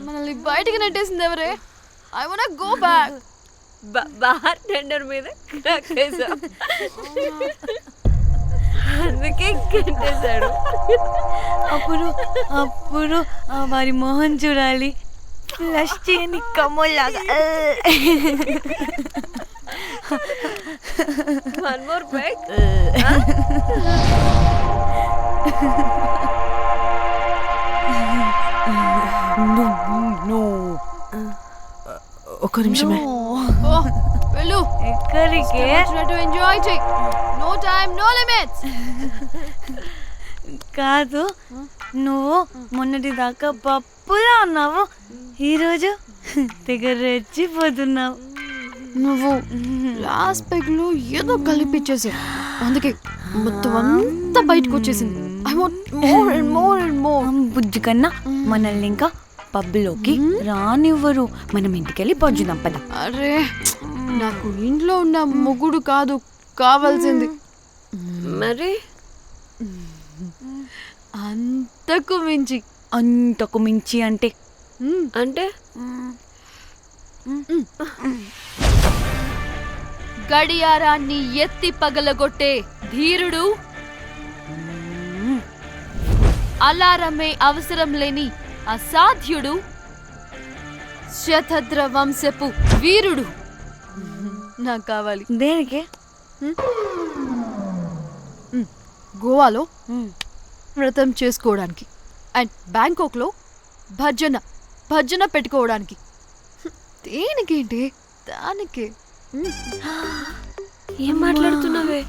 మనల్ని బయటికి నెట్టేసింది ఎవరే? I want go back. Bar tender మీద అందుకే కట్టేశాడు. అప్పుడు వారి మొహం చూడాలి, ఫ్లష్ చేయని కమ్మలాగా. One more bite. ఒక్క నిమిషమే. వెళ్ళు. ఎక్కడికే? ఎంజాయ్ చెయ్. No time no limits. కాదు, నువ్వు మొన్నటి దాకా పప్పులా ఉన్నావు, ఈరోజు తెగ రెచ్చిపోతున్నావు. నువ్వు లాస్ట్ పెగ్ లో ఏదో కలిపిచ్చేసా, అందుకే మొత్తం అంతా బయటకు వచ్చేసింది. I want more and more and more. బుజ్జి కన్నా మనల్ని ఇంకా పబ్లోకి రానివ్వరు. మనం ఇంటికెళ్ళి పజ్జుదాం పద. అరే నాకు ఇంట్లో ఉన్న మొగుడు కాదు కావాల్సింది. మరి అంతకు మించి. అంతకు మించి అంటే అంటే గడియారాన్ని ఎత్తి పగలగొట్టే ధీరుడు, అలారమే అవసరం లేని అసాధ్యుడు, శతద్ర వంశపు వీరుడు నాకు కావాలి. దేనికి? గోవాలో వ్రతం చేసుకోవడానికి అండ్ బ్యాంకాక్లో భజన పెట్టుకోవడానికి. దేనికేంటి? దానికి. ఏం మాట్లాడుతున్నావే?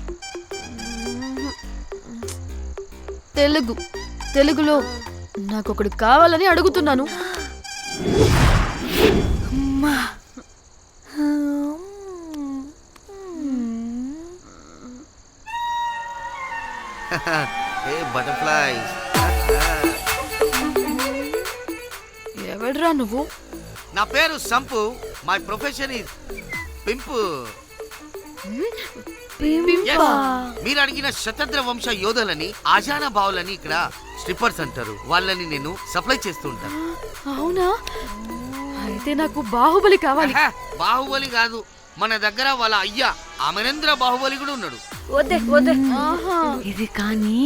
తెలుగులో నాకొకడు కావాలని అడుగుతున్నాను. బటర్ఫ్లైస్. ఎవడ్రా నువ్వు? నా పేరు Sampu. My profession is pimp. మీరు అడిగిన శతద్ర వంశ యోధులని, ఆజానా బావులని ఇక్కడ స్ట్రిప్పర్స్ అంటారు. వాళ్ళని నేను సప్లై చేస్తూ ఉంటాను. అవునా? అయితే నాకు బాహుబలి కావాలి. బాహుబలి కాదు, మన దగ్గర వాళ్ళ అయ్యా అమరేంద్ర బాహుబలి కూడా ఉన్నాడు. వద్దే ఇది కానీ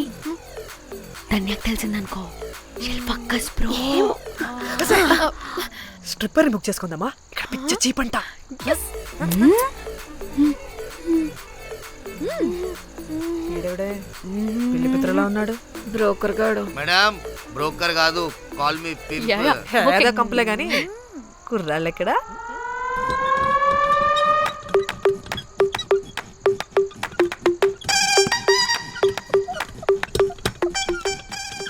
ధన్యకు తెలిసిందనుకో, స్ట్రిప్పర్ బుక్ చేసుకుందామా? ఇక్కడ పిచ్చ చీపంట. పిల్లి పిత్రలా ఉన్నాడు. బ్రోకర్ గాడు. మేడం బ్రోకర్ కాదు, కాల్ మీ పింప్. కంపలే గాని కుర్రాళ్ళు ఎక్కడ?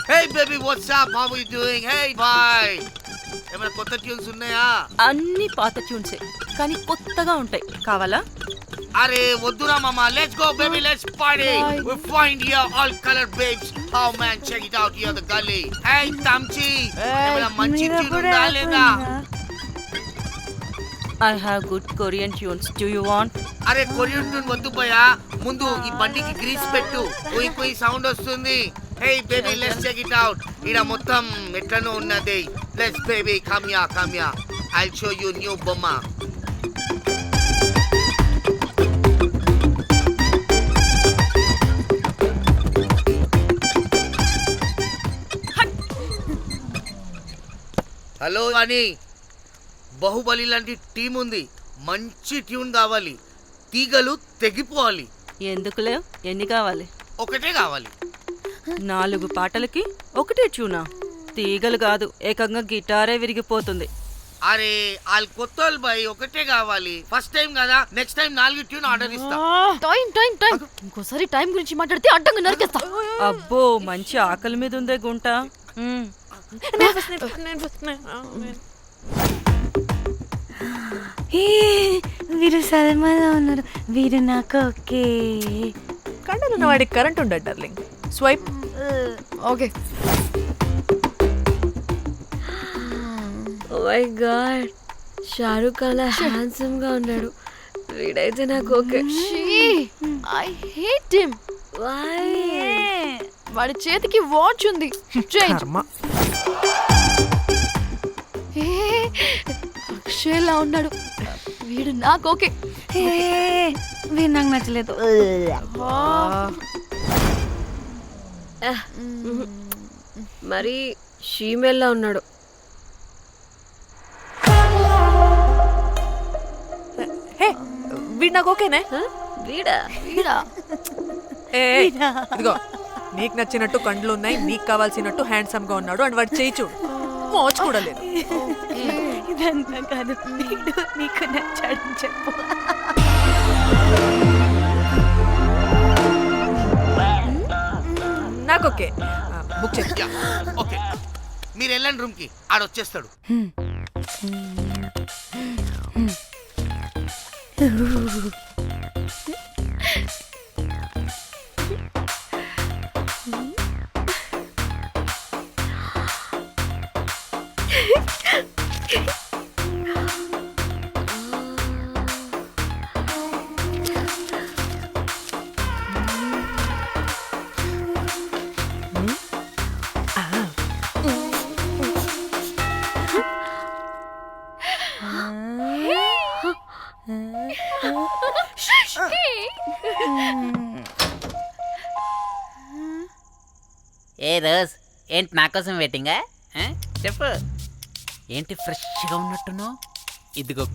Hey baby, what's up? How are you doing? Hey bye. ఏమైనా కొత్త ట్యూన్స్ ఉన్నాయా? అన్ని పాత ట్యూన్సే, కానీ కొత్తగా ఉంటాయి. కావాలా? అరే వద్దురా మామా. Let's go baby, let's party. We find here all color babes. Oh man, check it out here the gully. Hey Tamchi, ఏమైనా మంచి ట్యూన్ ఉందా లేదా? I have good Korean tunes. Do you want? అరే కొరియన్ ట్యూన్ వద్దు పోయా, ముందు ఈ బండికి గ్రీస్ పెట్టు. కొయి కొయి సౌండ్ వస్తుంది. Hey baby, let's check it out. ఇడ మొత్తం ఎట్లనో ఉన్నది. Let's baby, come here. I'll show you new bomma. Hello అని బాహుబలి లాంటి టీం ఉంది. మంచి ట్యూన్ కావాలి. తీగలు తెగిపోవాలి. ఎందుకులే, ఎన్ని కావాలి? ఒకటే కావాలి. 4 పాటలకి ఒకటే ట్యూనా? తీగలు కాదు, ఏకంగా గిటారే విరిగిపోతుంది. అరే వాళ్ళు కొత్త వాళ్ళు బాయ్, ఒకటే కావాలి. ఫస్ట్ టైం కదా, నెక్స్ట్ టైం 4 ట్యూన్ ఆర్డర్ ఇస్తా. టైం ఇంకోసారి టైం గురించి మాట్లాడితే అడ్డంగా నరికేస్తా. అబ్బో, మంచి ఆకలి మీద ఉందే గుంట. వీరు సల్మాలో ఉన్నారు. వీరు నాకు ఓకే. కండలున్న వాడికి కరెంట్ ఉండడు darling. Swipe. Okay. Oh my god, Shahrukh అలా హ్యాండ్సమ్ గా ఉన్నాడు. వీడైతే నాకు ఓకే. I hate him. వాడి చేతికి వాచ్ ఉంది. అక్షయ్లా ఉన్నాడు. వీడు నాకు ఓకే. వీడు నాకు నచ్చలేదు. మరి షీమేల్లా ఉన్నాడు. వీడు నాకు ఓకేనే. వీడా? ఇదిగో, నీకు నచ్చినట్టు కండ్లు ఉన్నాయి, నీకు కావాల్సినట్టు హ్యాండ్సమ్ గా ఉన్నాడు. అండ్ వాడు చేయి చూడు, మోచు కూడా లేదు. ఇదంతా కాదు, వీడు నీకు నచ్చాడని చెప్పు. నాకు ఓకే, బుక్ చేస్తా. ఓకే, మీరు వెళ్ళండి రూమ్ కి, ఆడొచ్చేస్తాడు. ఏ రోజ్, ఏంటి నా కోసం వెయిటింగా? చెప్పు, ఏంటి ఫ్రెష్గా ఉన్నట్టున్నావు? ఇదిగో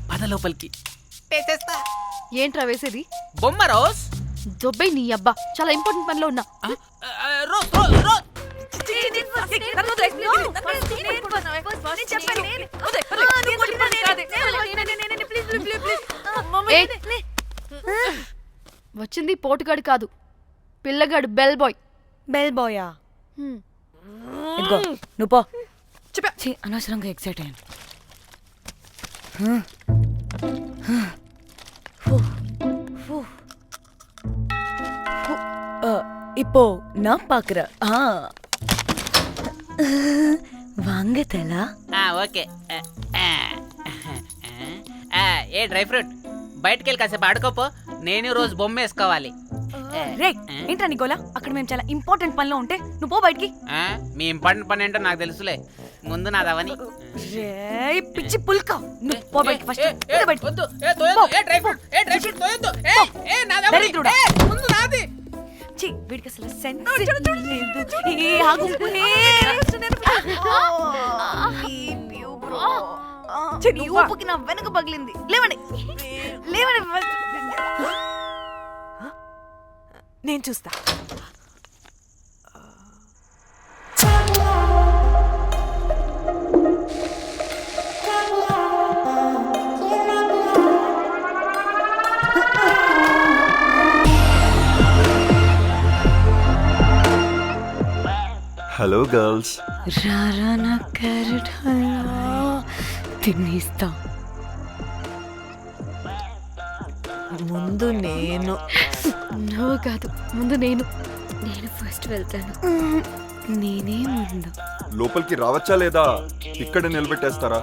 పద లోపలికి. ఏంట్రా వేసేది? బొమ్మ రోజ్. దొబ్బై నీ అబ్బా, చాలా ఇంపార్టెంట్ పనిలో ఉన్నా. వచ్చింది పోటుగాడు కాదు, పిల్లగాడు బెల్ బాయ్. బెల్ బాయా? ఇదిగో నువ్వు పో. ఛీ, అనవసరంగా ఎక్సైట్ అయ్యాను. இப்போ நான் பாக்குறேன். வாங்க தலா. ఓకే. ఏ డ్రై ఫ్రూట్, బయటికి వెళ్ళి కాసేపు ఆడుకోపో, నేను రోజు బొమ్మ వేసుకోవాలి. రే ఏంట్రా నికోలా, అక్కడ మేము చాలా ఇంపార్టెంట్ పనిలో ఉంటే నువ్వు పో బయటికి. మీ ఇంపార్టెంట్ పని ఏంటో నాకు తెలుసులే, ముందు నాదవని. రే పిచ్చి పుల్క, నువ్వు పో బయటికి ఫస్ట్. వద్దు, డ్రై ఫ్రూట్, దరిద్రుడా, ముందు నాది. ఛీ, వీడికి అసలు సెన్స్ లేదు. ఏ ఆగు, నీ ఊపుకి నా వెనక పగిలింది. లేవండి లేవండి, నేను చూస్తా. Hello girls. రారా నా క్యారెట్ హల్వా తినేస్తా. ముందు నేను. నువ్వు కాదు, ముందు నేను ఫస్ట్ వెళ్తాను. నేనే ముందు. లోపలికి రావచ్చా లేదా ఇక్కడ నిలబెట్టేస్తారా?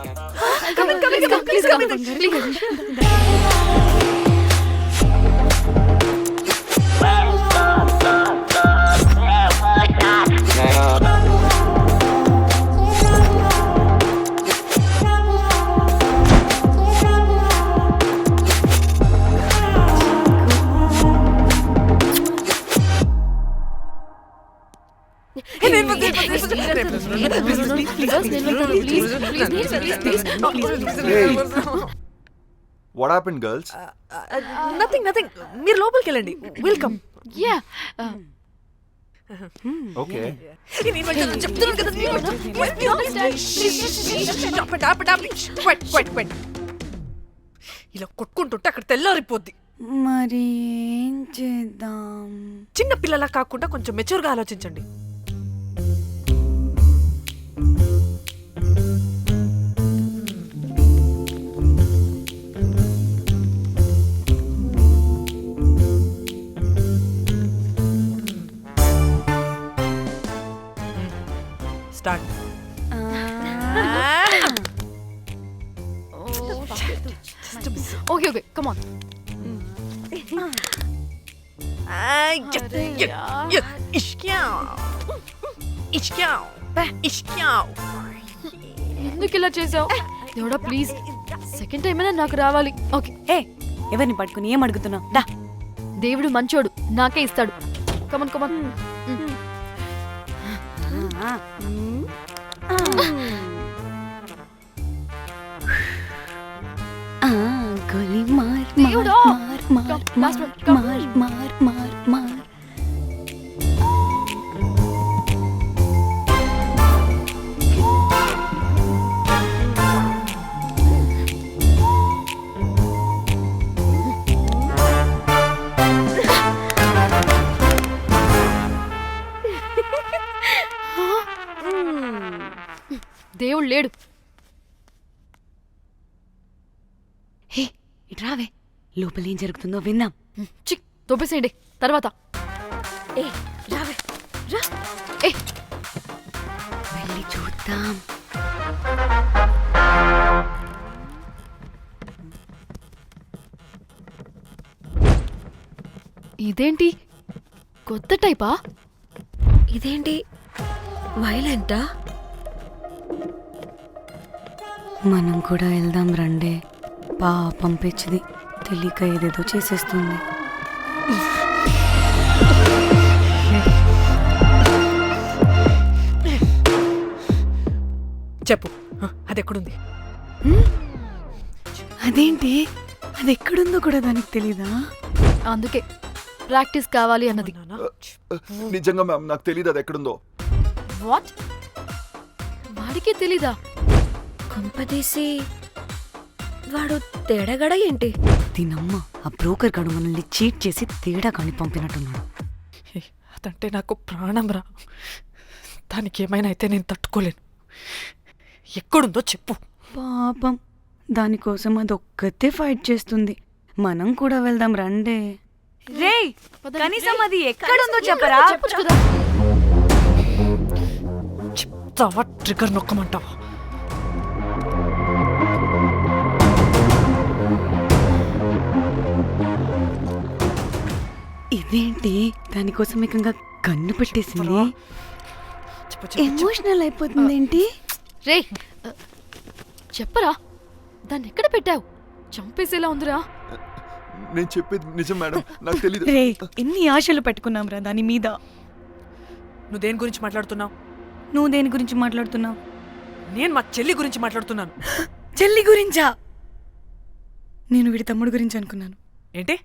What happened, girls? Nothing. మీరు లోపలికి వెళ్ళండి. వెల్కమ్. యా. Okay. ఇలా కొట్టుకుంటుంటే అక్కడ తెల్లారిపోద్ది. మరి ఏం చేద్దాం? చిన్న పిల్లలా కాకుండా కొంచెం మెచ్యూర్గా ఆలోచించండి. స్టార్ట్. Okay, come on. ఎందుకు ఇలా చేసావు? దేవుడా ప్లీజ్, సెకండ్ టైం అయినా నాకు రావాలి. ఓకే. ఎవరిని పట్టుకుని ఏం అడుగుతున్నావు? డా, దేవుడు మంచోడు, నాకే ఇస్తాడు. Come on come on. గోలీ మార్ దేవుడా. మార్ మార్ మార్ మార్ మార్ మార్. దేవుడు లేడు. హే ఇట్రావే, లోపల ఏం జరుగుతుందో విందాం. చిక్ తోపేసేయండి, తర్వాత ఏ రావే రా. ఏ వెళ్ళి చూద్దాం. ఇదేంటి కొత్త టైపా? ఇదేంటి వైలెంటా? మనం కూడా వెళ్దాం రండే. పాపం పిచ్చిది, తెలియక ఏదేదో చేసేస్తుంది. చెప్పు, అది ఎక్కడుంది? అదేంటి, అది ఎక్కడుందో కూడా దానికి తెలీదా? అందుకే ప్రాక్టీస్ కావాలి అన్నది. నిజంగా మ్యామ్ నాకు తెలియదు అది ఎక్కడుందో. వాట్? వాడికి తెలీదా? కొంపదీసి వాడు తేడాగడ ఏంటి? దీనమ్మ, ఆ బ్రోకర్ గాడు మనల్ని చీట్ చేసి తేడా కాని పంపినట్టున్నాడు. అదంటే నాకు ప్రాణం రా. దానికి ఏమైనా అయితే నేను తట్టుకోలేను. ఎక్కడుందో చెప్పు. పాపం, దానికోసం అది ఒక్కతే ఫైట్ చేస్తుంది. మనం కూడా వెళ్దాం రండే. రేయ్, కనీసం అది ఎక్కడుందో చెప్పరా? చెప్తావా? ట్రిగర్ నొక్కమంటావా? ఇదేంటి, దానికోసం ఏకంగా కన్ను పెట్టేసింది. ఎమోషనల్ అయిపోతుంది ఏంటి? రే చెప్పరా, దాన్ని ఎక్కడ పెట్టావు? చంపేసేలా ఉందిరా. నేను చెప్పేది నిజం మేడం, నాకు తెలియదు. రే, ఎన్ని ఆశలు పెట్టుకున్నాం రా దాని మీద. నువ్వు దేని గురించి మాట్లాడుతున్నావు? నువ్వు దేని గురించి మాట్లాడుతున్నావు? నేను మా చెల్లి గురించి మాట్లాడుతున్నాను. చెల్లి గురించా? నేను వీడి తమ్ముడు గురించి అనుకున్నాను. ఏంటి?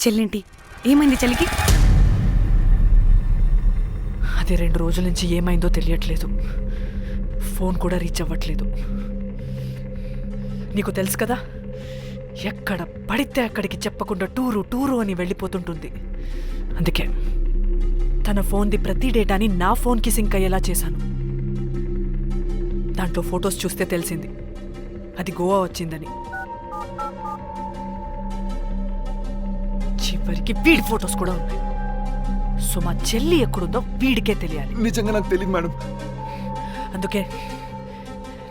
చెల్లింటి ఏమైంది? చెల్లికి అది 2 రోజుల నుంచి ఏమైందో తెలియట్లేదు. ఫోన్ కూడా రీచ్ అవ్వట్లేదు. నీకు తెలుసు కదా, ఎక్కడ పడితే అక్కడికి చెప్పకుండా టూరు అని వెళ్ళిపోతుంటుంది. అందుకే తన ఫోన్ది ప్రతి డేటాని నా ఫోన్కి సింక్ అయ్యేలా చేశాను. దాంట్లో ఫొటోస్ చూస్తే తెలిసింది అది గోవా వచ్చిందని. చివరికి వీడి ఫొటోస్ కూడా ఉన్నాయి. సో మా చెల్లి ఎక్కడుందో వీడికే తెలియాలి. నిజంగా నాకు తెలియదు మేడం. అందుకే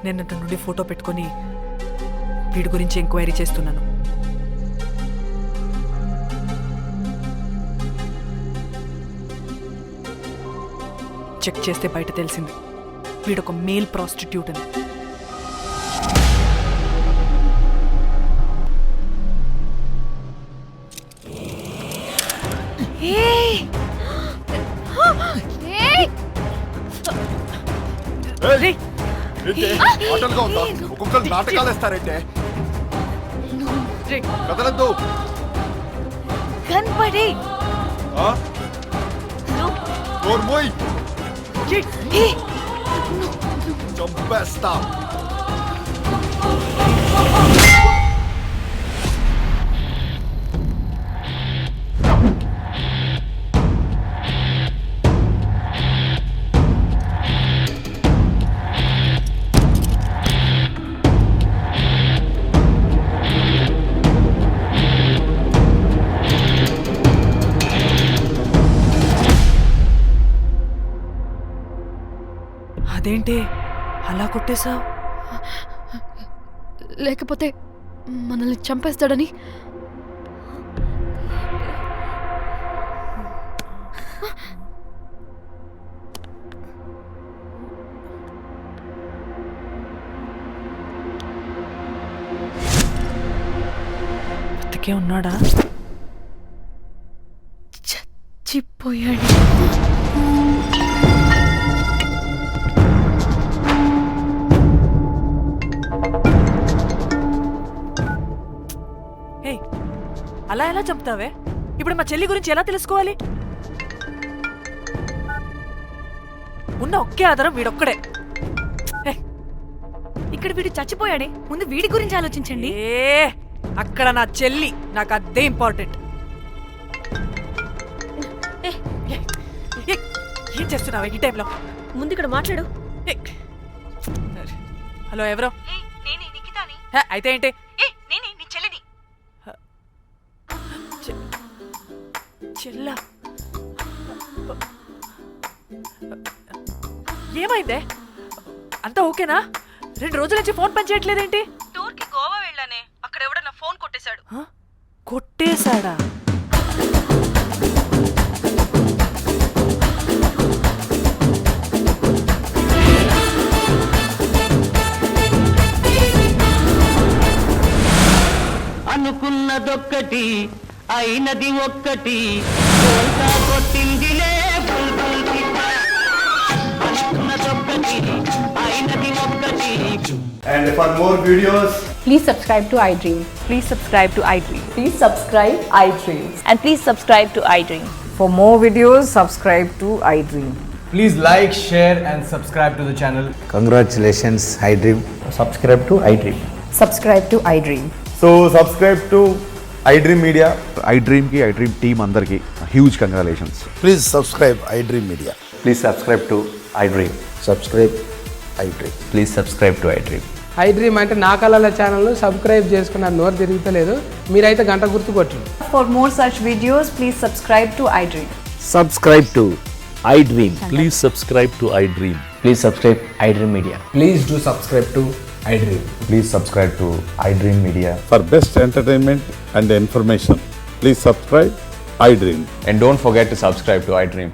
నేను అతని నుండి ఫోటో పెట్టుకొని వీడి గురించి ఎంక్వైరీ చేస్తున్నాను. చెక్ చేస్తే బయట తెలిసింది వీడొక మేల్ ప్రాస్టిట్యూట్ అని. ఆటలుగా ఉందా? ఒక్కొక్కరు నాటకాలు వేస్తారంటే కదలద్దు. కనపడి చంపేస్తా. అదేంటి అలా కొట్టేశావు? లేకపోతే మనల్ని చంపేస్తాడని. బతికే ఉన్నాడా? చచ్చిపోయాడు. అలా ఎలా చెప్తావే? ఇప్పుడు మా చెల్లి గురించి ఎలా తెలుసుకోవాలి? ఉన్న ఒకే ఆధారం వీడొక్కడే. ఇక్కడ వీడు చచ్చిపోయాడే, ముందు వీడి గురించి ఆలోచించండి. అక్కడ నా చెల్లి, నాకు అదే ఇంపార్టెంట్. చేస్తున్నావు ఈ టైంలో? ముందు ఇక్కడ మాట్లాడు. హలో, ఎవరో? నేనే నిఖితాని. అయితే ఏంటి? నేనే నీ చెల్లిని. చెల్లా, ఏమైందే? అంతా ఓకేనా? 2 రోజుల నుంచి ఫోన్ పని చేయట్లేదేంటి? టూర్ కి గోవా వెళ్ళానే, అక్కడ ఎవడో నా ఫోన్ కొట్టేశాడు. కొట్టేశాడా? అనుకున్నదొక్కటి అయినది ఒక్కటి కొట్టిందిలే అనుకున్నదొక్కటి అయినది ఒక్కటి. And for more videos, please subscribe to iDream. Please subscribe to iDream. Please subscribe iDream. And please subscribe to iDream. For more videos, subscribe to iDream. please like, share and subscribe to the channel. Congratulations, iDream. Subscribe to iDream. Subscribe to iDream. So subscribe to iDream Media. iDream ki iDream team andarki huge congratulations. Please subscribe iDream Media. Please subscribe to iDream. Subscribe iDream. Please subscribe to iDream. iDream అంటే నా కళల ఛానల్ సబ్స్క్రైబ్ చేసుకున్న నోరు తిరుగుతలేదు, మీరైతే గంట గుర్తు కొట్టండి. For more such videos, please subscribe to iDream. Subscribe to iDream. Please subscribe to iDream. Please subscribe iDream Media. Please do subscribe to iDream. Please subscribe to iDream Media. For best entertainment and information, please subscribe iDream. And don't forget to subscribe to iDream.